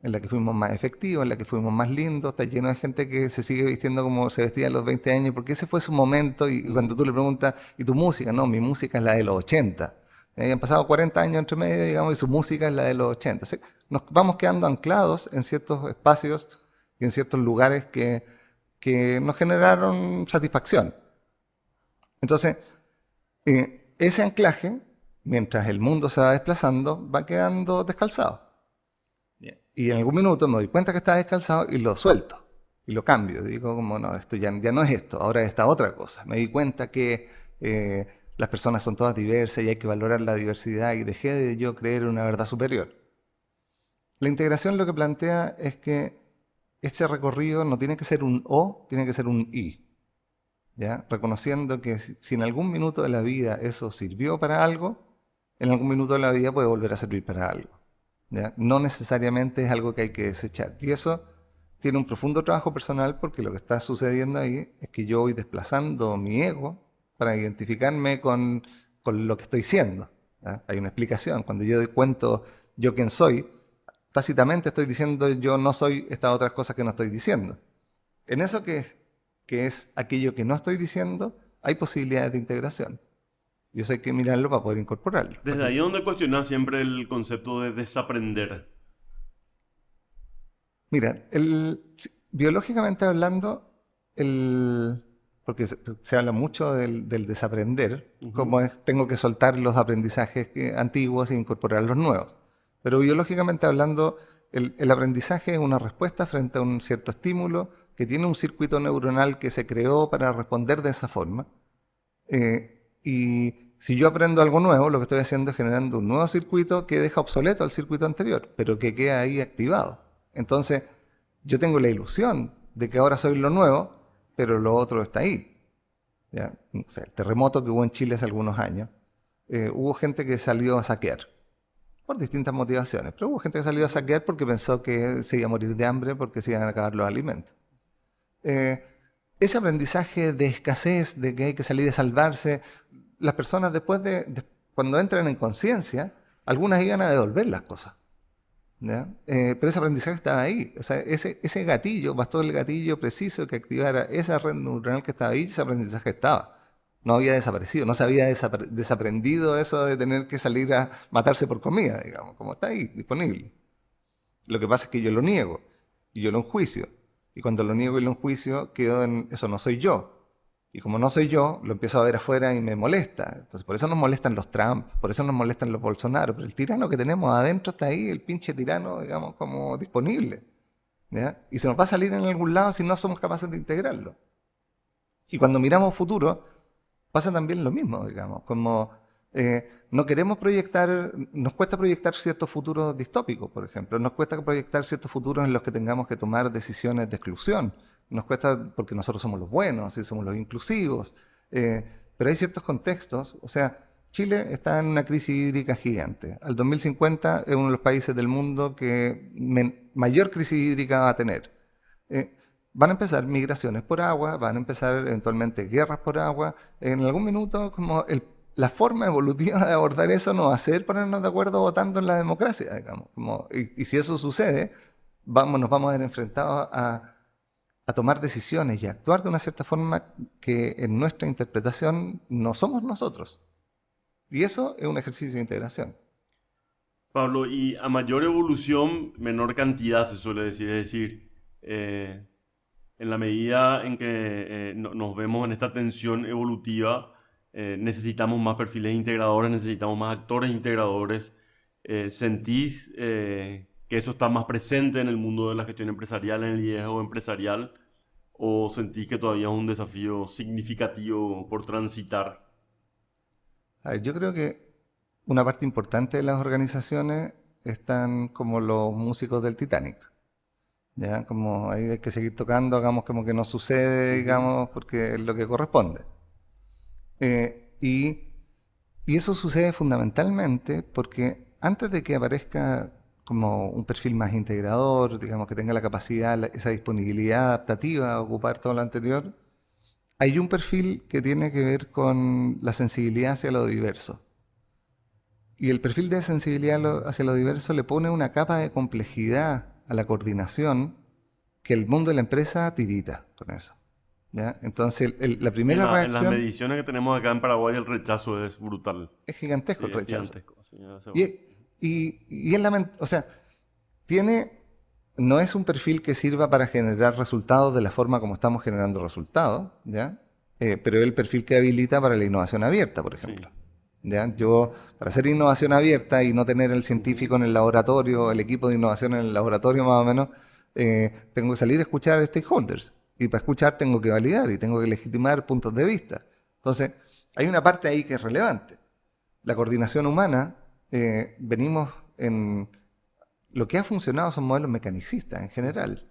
En la que fuimos más efectivos, en la que fuimos más lindos. Está lleno de gente que se sigue vistiendo como se vestía a los 20 años, porque ese fue su momento. Y cuando tú le preguntas, ¿y tu música? No, mi música es la de los 80. Han pasado 40 años entre medio, digamos, y su música es la de los 80. Así, nos vamos quedando anclados en ciertos espacios y en ciertos lugares que nos generaron satisfacción. Entonces, ese anclaje, mientras el mundo se va desplazando, va quedando descalzado. Y en algún minuto me doy cuenta que está descalzado y lo suelto. Y lo cambio. Digo como, no, esto ya no es esto, ahora es esta otra cosa. Me di cuenta que las personas son todas diversas y hay que valorar la diversidad y dejé de yo creer en una verdad superior. La integración lo que plantea es que este recorrido no tiene que ser un O, tiene que ser un I. ¿Ya? Reconociendo que si en algún minuto de la vida eso sirvió para algo, en algún minuto de la vida puede volver a servir para algo. ¿Ya? No necesariamente es algo que hay que desechar. Y eso tiene un profundo trabajo personal porque lo que está sucediendo ahí es que yo voy desplazando mi ego para identificarme con lo que estoy siendo. ¿Ya? Hay una explicación. Cuando yo cuento yo quién soy, tácitamente estoy diciendo yo no soy estas otras cosas que no estoy diciendo. En eso que es aquello que no estoy diciendo, hay posibilidades de integración. Y eso hay que mirarlo para poder incorporarlo. Desde ahí es donde cuestionas siempre el concepto de desaprender. Mira, biológicamente hablando, porque se habla mucho del desaprender, como tengo que soltar los aprendizajes antiguos e incorporar los nuevos. Pero biológicamente hablando, el aprendizaje es una respuesta frente a un cierto estímulo que tiene un circuito neuronal que se creó para responder de esa forma. Y si yo aprendo algo nuevo, lo que estoy haciendo es generando un nuevo circuito que deja obsoleto al circuito anterior, pero que queda ahí activado. Entonces, yo tengo la ilusión de que ahora soy lo nuevo, pero lo otro está ahí. ¿Ya? O sea, el terremoto que hubo en Chile hace algunos años, hubo gente que salió a saquear. por distintas motivaciones. Pero hubo gente que salió a saquear porque pensó que se iba a morir de hambre porque se iban a acabar los alimentos. Ese aprendizaje de escasez, de que hay que salir a salvarse, las personas después cuando entran en conciencia, algunas iban a devolver las cosas. ¿Ya? Pero ese aprendizaje estaba ahí. O sea, ese gatillo, bastó el gatillo preciso que activara esa red neuronal que estaba ahí, y ese aprendizaje estaba. No había desaparecido, no se había desaprendido eso de tener que salir a matarse por comida, digamos, como está ahí, disponible. Lo que pasa es que yo lo niego, y yo lo enjuicio. Y cuando lo niego y lo enjuicio, quedo en eso no soy yo. Y como no soy yo, lo empiezo a ver afuera y me molesta. Entonces, por eso nos molestan los Trump, por eso nos molestan los Bolsonaro. Pero el tirano que tenemos adentro está ahí, el pinche tirano, digamos, como disponible. ¿Ya? Y se nos va a salir en algún lado si no somos capaces de integrarlo. Y cuando miramos futuro, pasa también lo mismo, digamos. Como no queremos proyectar, nos cuesta proyectar ciertos futuros distópicos, por ejemplo. Nos cuesta proyectar ciertos futuros en los que tengamos que tomar decisiones de exclusión. Nos cuesta porque nosotros somos los buenos y somos los inclusivos, pero hay ciertos contextos, o sea, Chile está en una crisis hídrica gigante. Al 2050 es uno de los países del mundo que mayor crisis hídrica va a tener. Van a empezar migraciones por agua, van a empezar eventualmente guerras por agua. En algún minuto, como la forma evolutiva de abordar eso no va a ser ponernos de acuerdo votando en la democracia, digamos. Y si eso sucede, nos vamos a ver enfrentados a tomar decisiones y a actuar de una cierta forma que en nuestra interpretación no somos nosotros. Y eso es un ejercicio de integración. Pablo, y a mayor evolución, menor cantidad se suele decir. Es decir, en la medida en que nos vemos en esta tensión evolutiva, necesitamos más perfiles integradores, necesitamos más actores integradores. ¿Sentís que eso está más presente en el mundo de la gestión empresarial, en el liderazgo empresarial, o sentís que todavía es un desafío significativo por transitar? A ver, yo creo que una parte importante de las organizaciones están como los músicos del Titanic. ¿Ya? Como ahí hay que seguir tocando, hagamos como que no sucede, digamos, porque es lo que corresponde. Y eso sucede fundamentalmente porque antes de que aparezca como un perfil más integrador, digamos, que tenga la capacidad, esa disponibilidad adaptativa a ocupar todo lo anterior, hay un perfil que tiene que ver con la sensibilidad hacia lo diverso. Y el perfil de sensibilidad hacia lo diverso le pone una capa de complejidad a la coordinación que el mundo de la empresa tirita con eso. ¿Ya? Entonces, la primera reacción... En las mediciones que tenemos acá en Paraguay, el rechazo es brutal. Es gigantesco, sí, el rechazo. Gigantesco, sí, y es o sea, no es un perfil que sirva para generar resultados de la forma como estamos generando resultados, ¿ya? Pero es el perfil que habilita para la innovación abierta, por ejemplo. Sí. ¿Ya? Yo, para hacer innovación abierta y no tener el científico en el laboratorio, el equipo de innovación en el laboratorio más o menos, tengo que salir a escuchar a stakeholders. Y para escuchar tengo que validar y tengo que legitimar puntos de vista. Entonces, hay una parte ahí que es relevante. La coordinación humana, venimos en... Lo que ha funcionado son modelos mecanicistas en general.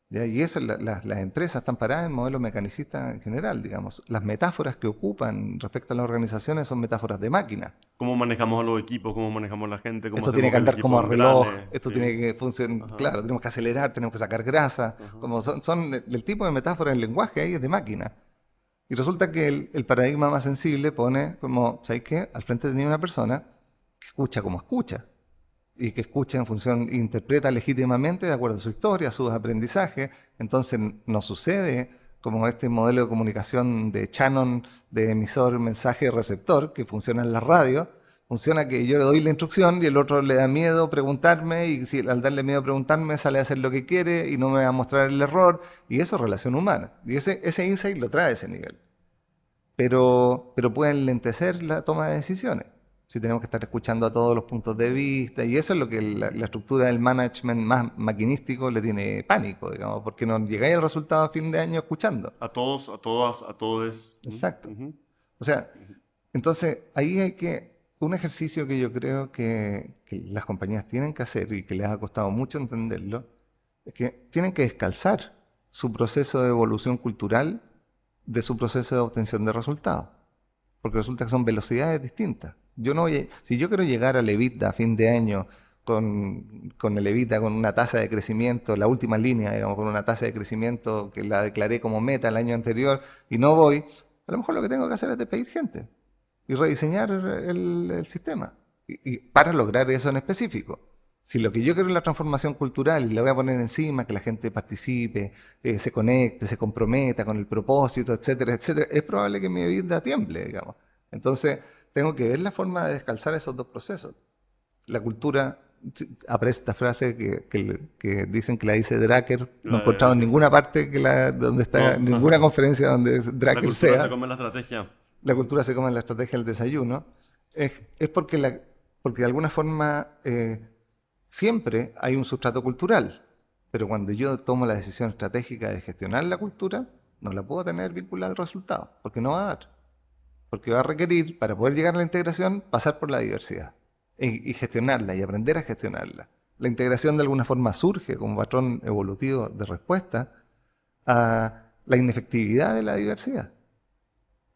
¿Ya? Y eso, las empresas están paradas en modelos mecanicistas en general, digamos. Las metáforas que ocupan respecto a las organizaciones son metáforas de máquina. ¿Cómo manejamos a los equipos? ¿Cómo manejamos a la gente? Esto tiene que andar como a reloj, esto tiene que funcionar, claro, tenemos que acelerar, tenemos que sacar grasa. Como son el tipo de metáfora del lenguaje ahí es de máquina. Y resulta que el paradigma más sensible pone como, ¿sabes qué? Al frente tenía una persona que escucha como escucha. Y que escucha en función, interpreta legítimamente de acuerdo a su historia, a sus aprendizajes. Entonces no sucede como este modelo de comunicación de Shannon, de emisor, mensaje, receptor, que funciona en la radio. Funciona que yo le doy la instrucción y el otro le da miedo preguntarme, y si al darle miedo a preguntarme sale a hacer lo que quiere y no me va a mostrar el error. Y eso es relación humana. Y ese insight lo trae a ese nivel. Pero puede enlentecer la toma de decisiones. Si tenemos que estar escuchando a todos los puntos de vista, y eso es lo que la estructura del management más maquinístico le tiene pánico, digamos, porque no llegáis al resultado a fin de año escuchando. A todos, a todas, a todos. Exacto. O sea, entonces ahí hay un ejercicio que yo creo que las compañías tienen que hacer y que les ha costado mucho entenderlo, es que tienen que descalzar su proceso de evolución cultural de su proceso de obtención de resultados, porque resulta que son velocidades distintas. Si yo quiero llegar al EBITDA a fin de año con el EBITDA, con una tasa de crecimiento, la última línea, digamos, con una tasa de crecimiento que la declaré como meta el año anterior y no voy, a lo mejor lo que tengo que hacer es despedir gente y rediseñar el sistema. Y para lograr eso en específico. Si lo que yo quiero es la transformación cultural y le voy a poner encima que la gente participe, se conecte, se comprometa con el propósito, etcétera, etcétera, es probable que mi vida tiemble, digamos. Entonces, tengo que ver la forma de descalzar esos dos procesos. La cultura, aparece esta frase que dicen que la dice Drucker, no he encontrado en ninguna parte donde está, No, ninguna conferencia donde La Drucker cultura sea. se come la estrategia. La cultura se come en la estrategia del desayuno. Es porque de alguna forma siempre hay un sustrato cultural, pero cuando yo tomo la decisión estratégica de gestionar la cultura, no la puedo tener vinculada al resultado, porque no va a dar. Porque va a requerir, para poder llegar a la integración, pasar por la diversidad y gestionarla y aprender a gestionarla. La integración de alguna forma surge como patrón evolutivo de respuesta a la inefectividad de la diversidad.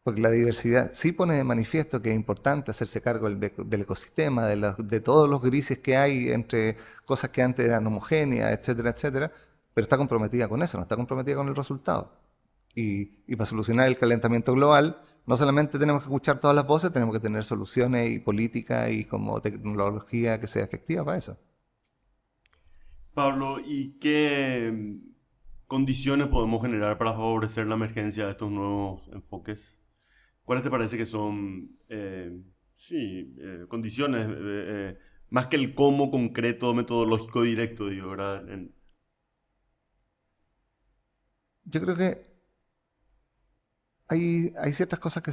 Porque la diversidad sí pone de manifiesto que es importante hacerse cargo del ecosistema, de todos los grises que hay entre cosas que antes eran homogéneas, etcétera, etcétera, pero está comprometida con eso, no está comprometida con el resultado. Y para solucionar el calentamiento global, no solamente tenemos que escuchar todas las voces, tenemos que tener soluciones y política y como tecnología que sea efectiva para eso. Pablo, ¿y qué condiciones podemos generar para favorecer la emergencia de estos nuevos enfoques? ¿Cuáles te parece que son, condiciones, más que el cómo concreto, metodológico directo, digo, ¿verdad? Yo creo que hay ciertas cosas que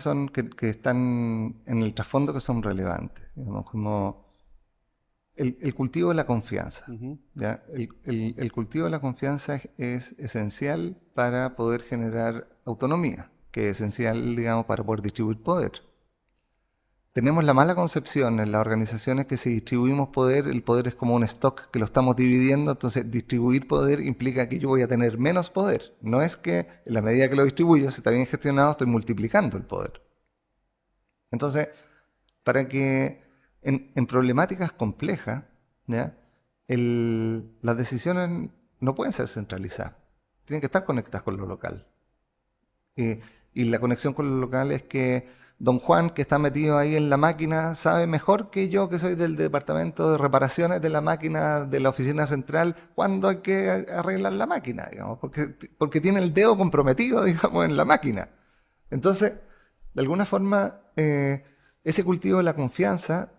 están en el trasfondo que son relevantes, digamos, como el cultivo de la confianza. Ujú. ¿Ya? El cultivo de la confianza es esencial para poder generar autonomía, que es esencial, digamos, para poder distribuir poder. Tenemos la mala concepción en las organizaciones que si distribuimos poder, el poder es como un stock que lo estamos dividiendo, entonces distribuir poder implica que yo voy a tener menos poder. No es que en la medida que lo distribuyo, si está bien gestionado, estoy multiplicando el poder. Entonces, para que en problemáticas complejas, ¿ya? Las decisiones no pueden ser centralizadas, tienen que estar conectadas con lo local. Y la conexión con lo local es que don Juan, que está metido ahí en la máquina, sabe mejor que yo, que soy del departamento de reparaciones de la máquina de la oficina central, cuándo hay que arreglar la máquina, digamos, porque tiene el dedo comprometido, digamos, en la máquina. Entonces, de alguna forma, ese cultivo de la confianza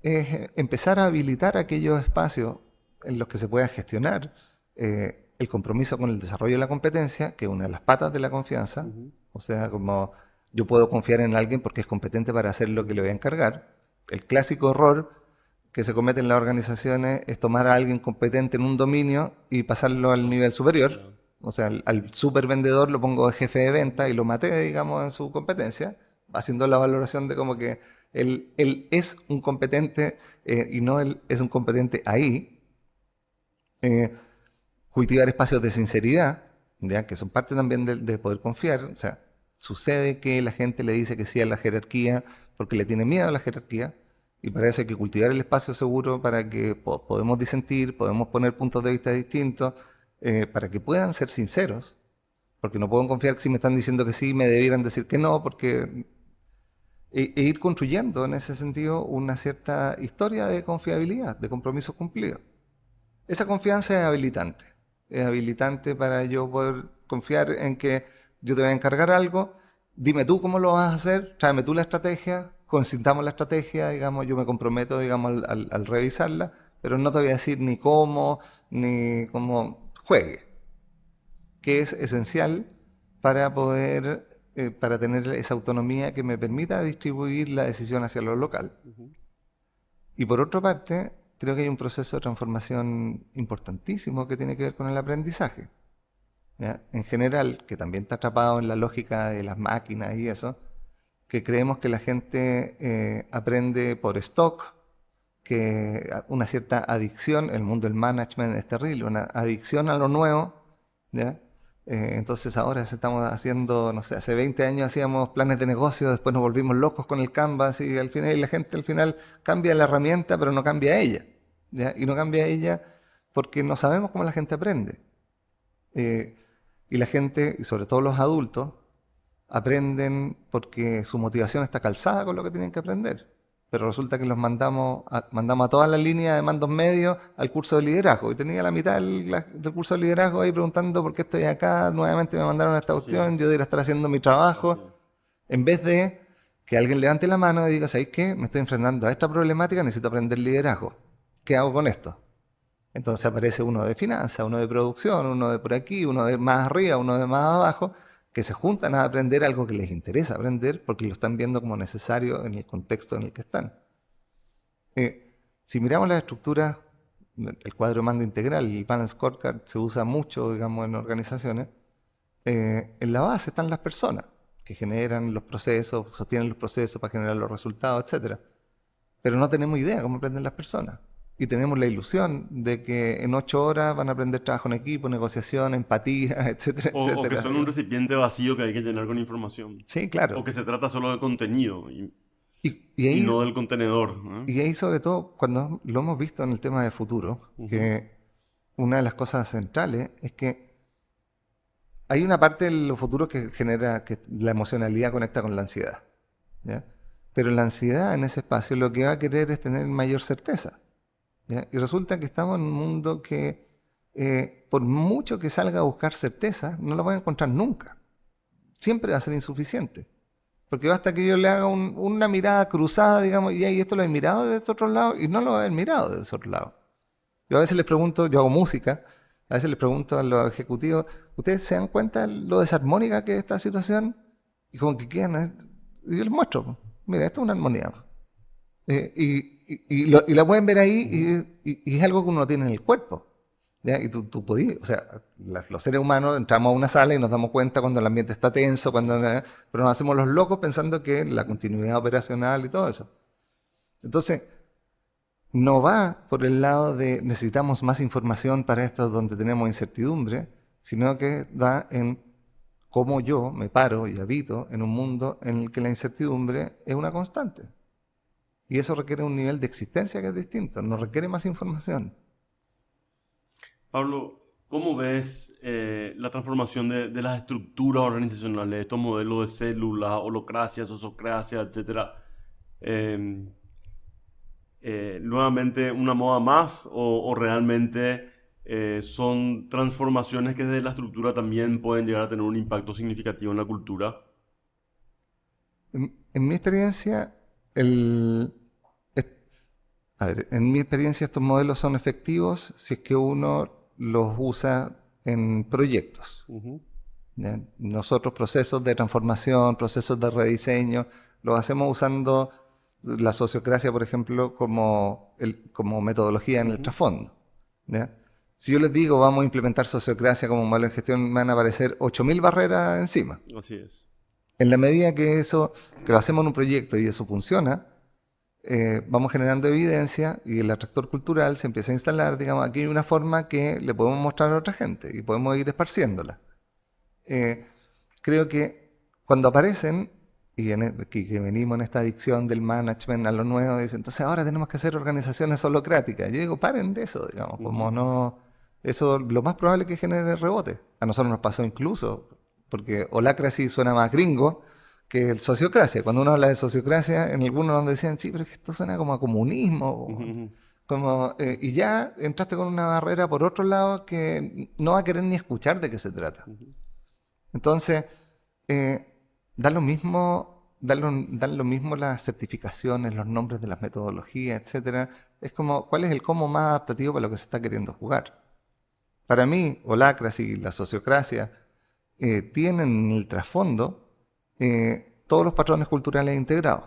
es empezar a habilitar aquellos espacios en los que se pueda gestionar el compromiso con el desarrollo de la competencia, que es una de las patas de la confianza. Ujú. O sea, como yo puedo confiar en alguien porque es competente para hacer lo que le voy a encargar. El clásico error que se comete en las organizaciones es tomar a alguien competente en un dominio y pasarlo al nivel superior. O sea, al super vendedor lo pongo de jefe de venta y lo maté, digamos, en su competencia, haciendo la valoración de como que él es un competente y no él es un competente ahí. Cultivar espacios de sinceridad, ¿ya? Que son parte también de poder confiar. O sea, sucede que la gente le dice que sí a la jerarquía porque le tiene miedo a la jerarquía, y para eso hay que cultivar el espacio seguro para que podemos disentir, podemos poner puntos de vista distintos, para que puedan ser sinceros, porque no puedo confiar que si me están diciendo que sí, me debieran decir que no, porque e ir construyendo en ese sentido una cierta historia de confiabilidad, de compromisos cumplidos. Esa confianza es habilitante para yo poder confiar en que yo te voy a encargar algo, dime tú cómo lo vas a hacer, tráeme tú la estrategia, consintamos la estrategia, digamos, yo me comprometo, digamos, al revisarla, pero no te voy a decir ni cómo juegue, que es esencial para poder, para tener esa autonomía que me permita distribuir la decisión hacia lo local. Ujú. Y por otra parte, creo que hay un proceso de transformación importantísimo que tiene que ver con el aprendizaje. ¿Ya? En general, que también está atrapado en la lógica de las máquinas y eso, que creemos que la gente aprende por stock, que una cierta adicción, el mundo del management es terrible, una adicción a lo nuevo, ¿ya? Entonces ahora estamos haciendo, no sé, hace 20 años hacíamos planes de negocio, después nos volvimos locos con el Canvas y al final la gente al final cambia la herramienta, pero no cambia ella. ¿Ya? Y no cambia ella porque no sabemos cómo la gente aprende. Y la gente, y sobre todo los adultos, aprenden porque su motivación está calzada con lo que tienen que aprender. Pero resulta que los mandamos a toda la línea de mandos medios al curso de liderazgo. Y tenía la mitad del curso de liderazgo ahí preguntando por qué estoy acá, nuevamente me mandaron a esta cuestión, yo debería estar haciendo mi trabajo. En vez de que alguien levante la mano y diga, ¿sabéis qué? Me estoy enfrentando a esta problemática, necesito aprender liderazgo. ¿Qué hago con esto? Entonces aparece uno de finanzas, uno de producción, uno de por aquí, uno de más arriba, uno de más abajo, que se juntan a aprender algo que les interesa aprender porque lo están viendo como necesario en el contexto en el que están. Si miramos las estructuras, el cuadro de mando integral, el Balance Scorecard, se usa mucho, digamos, en organizaciones. En la base están las personas que generan los procesos, sostienen los procesos para generar los resultados, etc. Pero no tenemos idea cómo aprenden las personas. Y tenemos la ilusión de que en 8 horas van a aprender trabajo en equipo, negociación, empatía, etcétera, O etcétera. que son un recipiente vacío que hay que llenar con información. Sí, claro. O que se trata solo de contenido y ahí, no del contenedor. ¿Eh? Y ahí sobre todo, cuando lo hemos visto en el tema de futuro, que una de las cosas centrales es que hay una parte de los futuros que genera que la emocionalidad conecta con la ansiedad. ¿Ya? Pero la ansiedad en ese espacio lo que va a querer es tener mayor certeza. ¿Ya? Y resulta que estamos en un mundo que por mucho que salga a buscar certeza, no lo va a encontrar nunca. Siempre va a ser insuficiente. Porque basta que yo le haga una mirada cruzada, digamos, y ahí esto lo he mirado desde otro lado y no lo va a haber mirado desde otro lado. Yo a veces les pregunto, yo hago música, a veces les pregunto a los ejecutivos, ¿ustedes se dan cuenta de lo desarmónica que es esta situación? Y como que quedan, y yo les muestro, mira, esto es una armonía. Y la pueden ver ahí y es algo que uno tiene en el cuerpo. ¿Ya? Y tú podías, o sea, los seres humanos entramos a una sala y nos damos cuenta cuando el ambiente está tenso, pero nos hacemos los locos pensando que la continuidad operacional y todo eso. Entonces, no va por el lado de necesitamos más información para esto donde tenemos incertidumbre, sino que va en cómo yo me paro y habito en un mundo en el que la incertidumbre es una constante. Y eso requiere un nivel de existencia que es distinto, no requiere más información. Pablo, ¿cómo ves la transformación de las estructuras organizacionales, estos modelos de células, holocracia, sociocracia, etcétera? ¿Nuevamente una moda más o realmente son transformaciones que desde la estructura también pueden llegar a tener un impacto significativo en la cultura? En mi experiencia, estos modelos son efectivos si es que uno los usa en proyectos. ¿Ya? Nosotros procesos de transformación, procesos de rediseño, los hacemos usando la sociocracia, por ejemplo, como metodología en el trasfondo. ¿Ya? Si yo les digo vamos a implementar sociocracia como modelo de gestión, me van a aparecer 8.000 barreras encima. Así es. En la medida que lo hacemos en un proyecto y eso funciona, vamos generando evidencia y el atractor cultural se empieza a instalar, digamos, aquí hay una forma que le podemos mostrar a otra gente y podemos ir esparciéndola. Creo que cuando aparecen, que venimos en esta adicción del management a lo nuevo, dicen, entonces ahora tenemos que hacer organizaciones holocráticas. Yo digo, paren de eso, digamos, como no... Eso lo más probable es que genere rebote. A nosotros nos pasó incluso, porque holacracy suena más gringo que el sociocracia. Cuando uno habla de sociocracia, en algunos nos decían, sí, pero es que esto suena como a comunismo. Y ya entraste con una barrera por otro lado que no va a querer ni escuchar de qué se trata. Entonces, dan lo mismo las certificaciones, los nombres de las metodologías, etcétera. Es como, ¿cuál es el cómo más adaptativo para lo que se está queriendo jugar? Para mí, holacracy y la sociocracia tienen en el trasfondo todos los patrones culturales integrados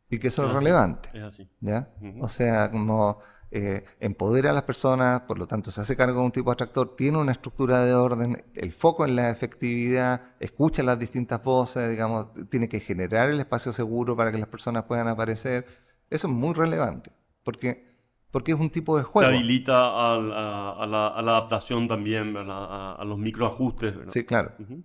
y que eso es relevante. Es así. ¿Ya? O sea, como empodera a las personas, por lo tanto se hace cargo de un tipo de atractor, tiene una estructura de orden, el foco en la efectividad, escucha las distintas voces, digamos, tiene que generar el espacio seguro para que las personas puedan aparecer. Eso es muy relevante, porque porque es un tipo de Te juego. habilita a la adaptación también, ¿verdad? A los microajustes, ¿verdad? Sí, claro. Ujú,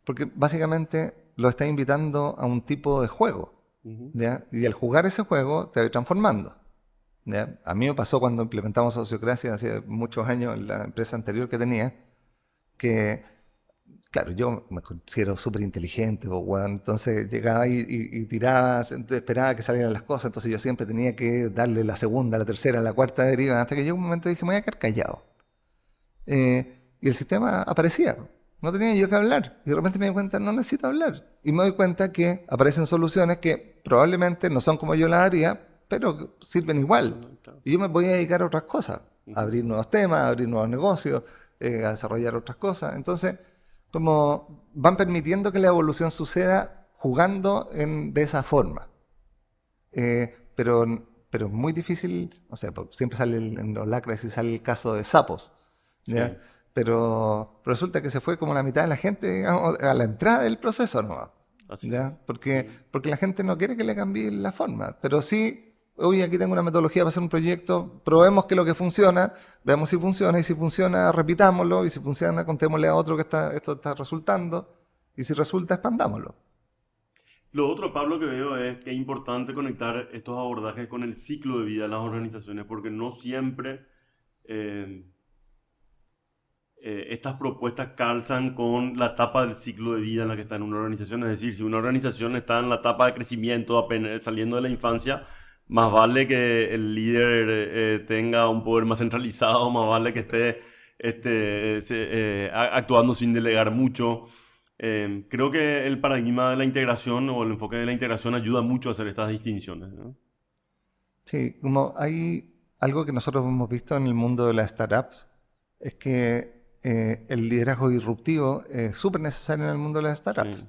Porque básicamente lo está invitando a un tipo de juego, ujú. ¿ya? Y al jugar ese juego te va transformando, ¿ya? A mí me pasó cuando implementamos Sociocracia hace muchos años en la empresa anterior que tenía, que, claro, yo me considero súper inteligente, pues, weón. Entonces llegaba y tiraba, entonces esperaba que salieran las cosas, entonces yo siempre tenía que darle la segunda, la tercera, la cuarta deriva, hasta que llegó un momento y dije, me voy a quedar callado. Y el sistema aparecía. No tenía yo que hablar. Y de repente me di cuenta, no necesito hablar. Y me doy cuenta que aparecen soluciones que probablemente no son como yo las haría, pero que sirven igual. Claro. Y yo me voy a dedicar a otras cosas. A abrir nuevos temas, a abrir nuevos negocios, a desarrollar otras cosas. Entonces, como van permitiendo que la evolución suceda jugando de esa forma. Pero es muy difícil, o sea, siempre sale en los lacras y sale el caso de sapos, ¿ya? Sí, Pero resulta que se fue como la mitad de la gente, digamos, a la entrada del proceso nomás, así es. ¿ya? Porque la gente no quiere que le cambie la forma, pero sí, oye, aquí tengo una metodología para hacer un proyecto, probemos que lo que funciona, veamos si funciona, y si funciona, repitámoslo, y si funciona, contémosle a otro que esto está resultando, y si resulta, expandámoslo. Lo otro, Pablo, que veo es que es importante conectar estos abordajes con el ciclo de vida de las organizaciones, porque no siempre eh, estas propuestas calzan con la etapa del ciclo de vida en la que está en una organización. Es decir, si una organización está en la etapa de crecimiento, apenas saliendo de la infancia, más vale que el líder tenga un poder más centralizado, más vale que esté actuando sin delegar mucho. Creo que el paradigma de la integración o el enfoque de la integración ayuda mucho a hacer estas distinciones, ¿no? Sí, como hay algo que nosotros hemos visto en el mundo de las startups, es que el liderazgo disruptivo es súper necesario en el mundo de las startups. Sí,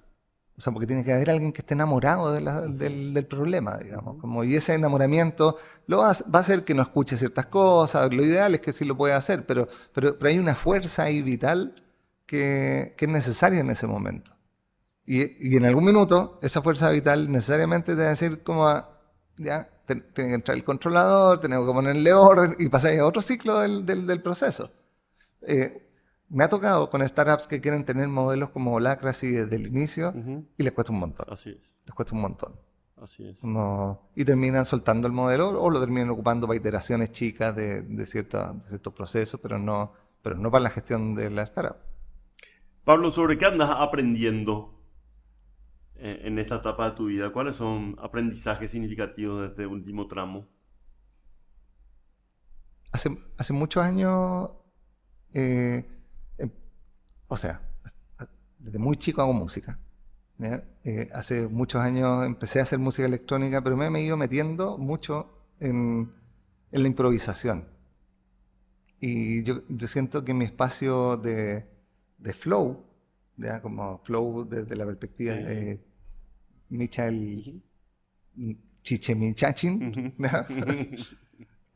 O sea, porque tiene que haber alguien que esté enamorado así es. del problema, digamos. Ujú. Como, y ese enamoramiento va a hacer que no escuche ciertas cosas. Lo ideal es que sí lo pueda hacer, pero hay una fuerza ahí vital que es necesaria en ese momento. Y en algún minuto, esa fuerza vital necesariamente te va a decir como, ya, tiene que entrar el controlador, tenemos que ponerle orden y pasar a otro ciclo del proceso. Eh, Me ha tocado con startups que quieren tener modelos como Holacracy desde el inicio Ujú. y les cuesta un montón. Así es, Les cuesta un montón. así es. Y terminan soltando el modelo o lo terminan ocupando para iteraciones chicas de ciertos procesos, pero no para la gestión de la startup. Pablo, ¿sobre qué andas aprendiendo en esta etapa de tu vida? ¿Cuáles son aprendizajes significativos de este último tramo? Hace muchos años, eh, em- o sea, desde muy chico hago música. ¿Ya? Hace muchos años empecé a hacer música electrónica, pero me he ido metiendo mucho en la improvisación. Y yo siento que mi espacio de flow, ¿ya? Como flow desde la perspectiva Sí. de Michael Ujú. Chichemichachin, Ujú. ¿ya?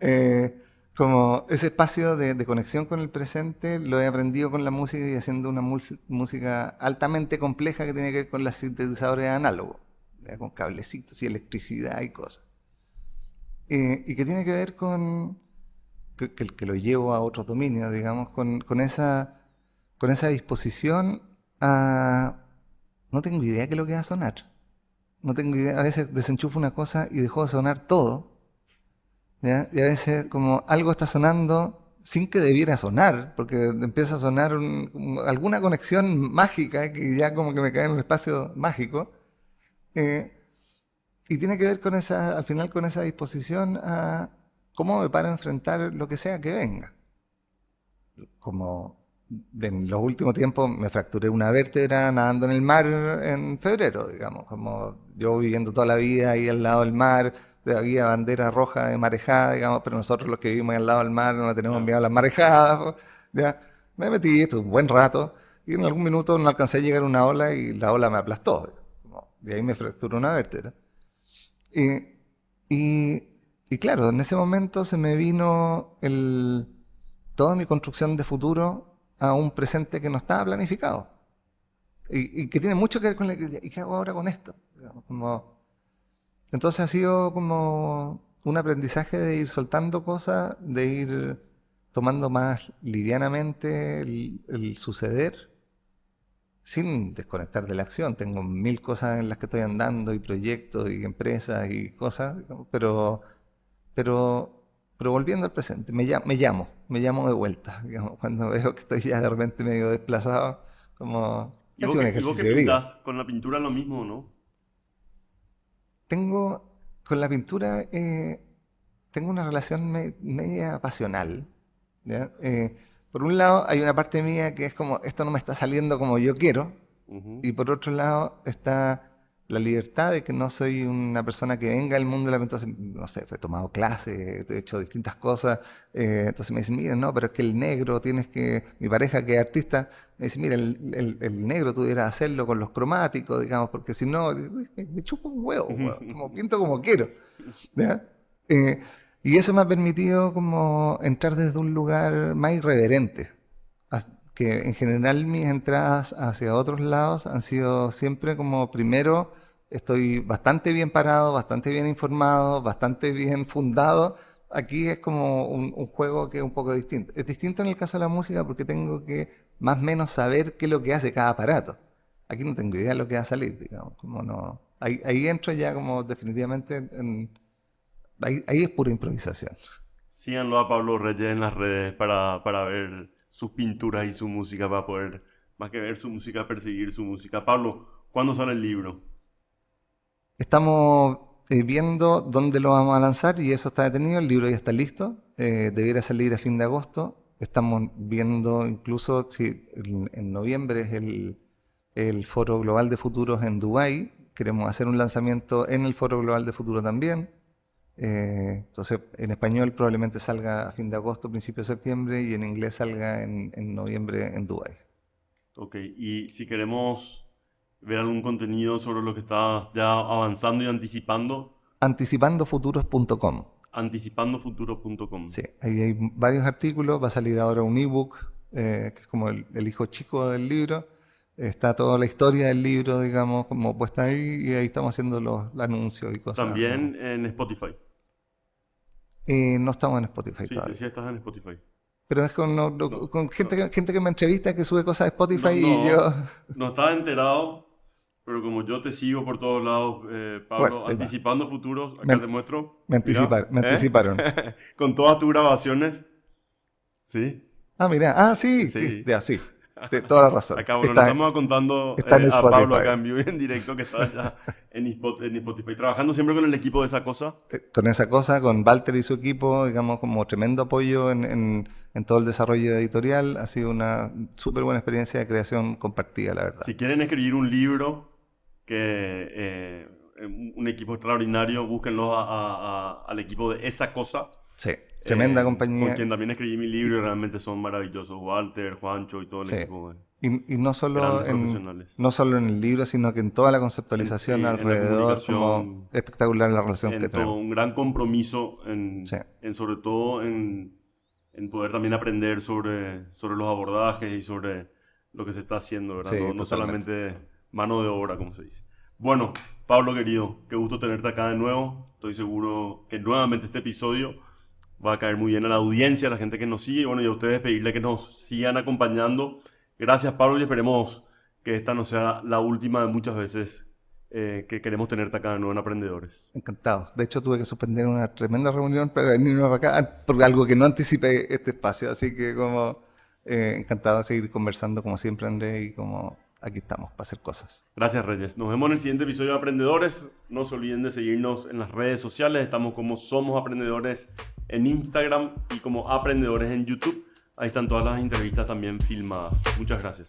Eh, Como ese espacio de conexión con el presente lo he aprendido con la música y haciendo una música altamente compleja que tiene que ver con los sintetizadores análogos, ¿ya? Con cablecitos y electricidad y cosas. Y que tiene que ver con que lo llevo a otros dominios, digamos, con esa disposición a... No tengo idea qué es lo que va a sonar. No tengo idea. A veces desenchufo una cosa y dejó de sonar todo. ¿Ya? Y a veces como algo está sonando sin que debiera sonar, porque empieza a sonar como alguna conexión mágica que ya como que me cae en un espacio mágico. eh, y tiene que ver con al final con esa disposición a cómo me paro a enfrentar lo que sea que venga. Como en los últimos tiempos me fracturé una vértebra nadando en el mar en febrero, digamos, como yo viviendo toda la vida ahí al lado del mar, había bandera roja de marejada, digamos, pero nosotros los que vivimos ahí al lado del mar no tenemos Claro. miedo a las marejadas, pues, ya. Me metí, estuve un buen rato y en algún minuto no alcancé a llegar a una ola y la ola me aplastó, y ahí me fracturó una vértebra. Y, y, y claro, en ese momento se me vino toda mi construcción de futuro a un presente que no estaba planificado. Y que tiene mucho que ver con ¿y qué hago ahora con esto? Digamos, entonces ha sido como un aprendizaje de ir soltando cosas, de ir tomando más livianamente el suceder, sin desconectar de la acción. Tengo 1000 cosas en las que estoy andando, y proyectos, y empresas, y cosas, digamos, pero volviendo al presente, me llamo de vuelta, digamos, cuando veo que estoy ya de repente medio desplazado, como ¿Y ha vos, sido un y vos ejercicio qué de vida. pintás? ¿Con la pintura lo mismo, no? Con la pintura, tengo una relación media pasional, ¿ya? Por un lado, hay una parte mía que es como, esto no me está saliendo como yo quiero, Ujú. y por otro lado está la libertad de que no soy una persona que venga del mundo de la pintura. Entonces, no sé, he tomado clases, he hecho distintas cosas, entonces me dicen, mira, no, pero es que el negro tienes que, mi pareja que es artista, me dice, mira, el negro tú debieras hacerlo con los cromáticos, digamos, porque si no, me chupo un huevo, weón, como pinto como quiero, ¿ya? Eh, y eso me ha permitido como entrar desde un lugar más irreverente, que en general mis entradas hacia otros lados han sido siempre como, primero, estoy bastante bien parado, bastante bien informado, bastante bien fundado. Aquí es como un juego que es un poco distinto. Es distinto en el caso de la música porque tengo que más o menos saber qué es lo que hace cada aparato. Aquí no tengo idea de lo que va a salir, digamos, como no. Ahí entro ya como definitivamente ahí es pura improvisación. Síganlo a Pablo Reyes en las redes para ver sus pinturas y su música, para poder, más que ver su música, perseguir su música. Pablo, ¿cuándo sale el libro? Estamos viendo dónde lo vamos a lanzar y eso está detenido. El libro ya está listo. Debiera salir a fin de agosto. Estamos viendo incluso si en noviembre es el Foro Global de Futuros en Dubái. Queremos hacer un lanzamiento en el Foro Global de Futuro también. Entonces, en español probablemente salga a fin de agosto, principio de septiembre, y en inglés salga en noviembre en Dubái. Ok, y si queremos ver algún contenido sobre lo que estás ya avanzando y anticipando, Anticipandofuturos.com. anticipandofuturo.com. Sí, ahí hay varios artículos. Va a salir ahora un ebook, que es como el hijo chico del libro. Está toda la historia del libro, digamos, como puesta ahí, y ahí estamos haciendo los anuncios y cosas, digamos. También en Spotify. No estamos en Spotify Sí, todavía. sí estás en Spotify. Pero es con, No, con no, gente que me entrevista que sube cosas a Spotify no, y yo... no estaba enterado, pero como yo te sigo por todos lados, Bueno, Pablo, ahí va. anticipando futuros, Me, acá te muestro, me mira, anticiparon, me anticiparon. con todas tus grabaciones, ¿sí? Ah, mira. Ah, sí, sí, Sí. ya, sí. Toda la razón. Acá, bueno, le estamos contando Está en a Pablo Spotify. acá en vivo y en directo que está allá en Spotify, trabajando siempre con el equipo de esa cosa. Con esa cosa, con Walter y su equipo, digamos, como tremendo apoyo en todo el desarrollo editorial. Ha sido una súper buena experiencia de creación compartida, la verdad. Si quieren escribir un libro, un equipo extraordinario, búsquenlo al equipo de esa cosa. Sí, tremenda Con compañía. quien también escribí mi libro y realmente son maravillosos. Walter, Juancho y todo el Sí. equipo. Y no solo Grandes profesionales. no solo en el libro, sino que en toda la conceptualización En la alrededor, como comunicación, espectacular la relación que en todo, tenemos. un gran compromiso Sí, sobre todo en poder también aprender sobre los abordajes y sobre lo que se está haciendo, ¿verdad? sí, No totalmente. solamente mano de obra, como se dice. Bueno, Pablo querido, qué gusto tenerte acá de nuevo. Estoy seguro que nuevamente este episodio va a caer muy bien a la audiencia, a la gente que nos sigue. Y bueno, y a ustedes pedirle que nos sigan acompañando. Gracias, Pablo, y esperemos que esta no sea la última de muchas veces que queremos tenerte acá de nuevo en Aprendedores. Encantado. De hecho, tuve que suspender una tremenda reunión para venirnos acá por algo que no anticipé este espacio. Así que como encantado de seguir conversando como siempre, Andrés, y como aquí estamos para hacer cosas. Gracias, Reyes. Nos vemos en el siguiente episodio de Aprendedores. No se olviden de seguirnos en las redes sociales. Estamos como Somos Aprendedores en Instagram y como Aprendedores en YouTube. Ahí están todas las entrevistas también filmadas. Muchas gracias.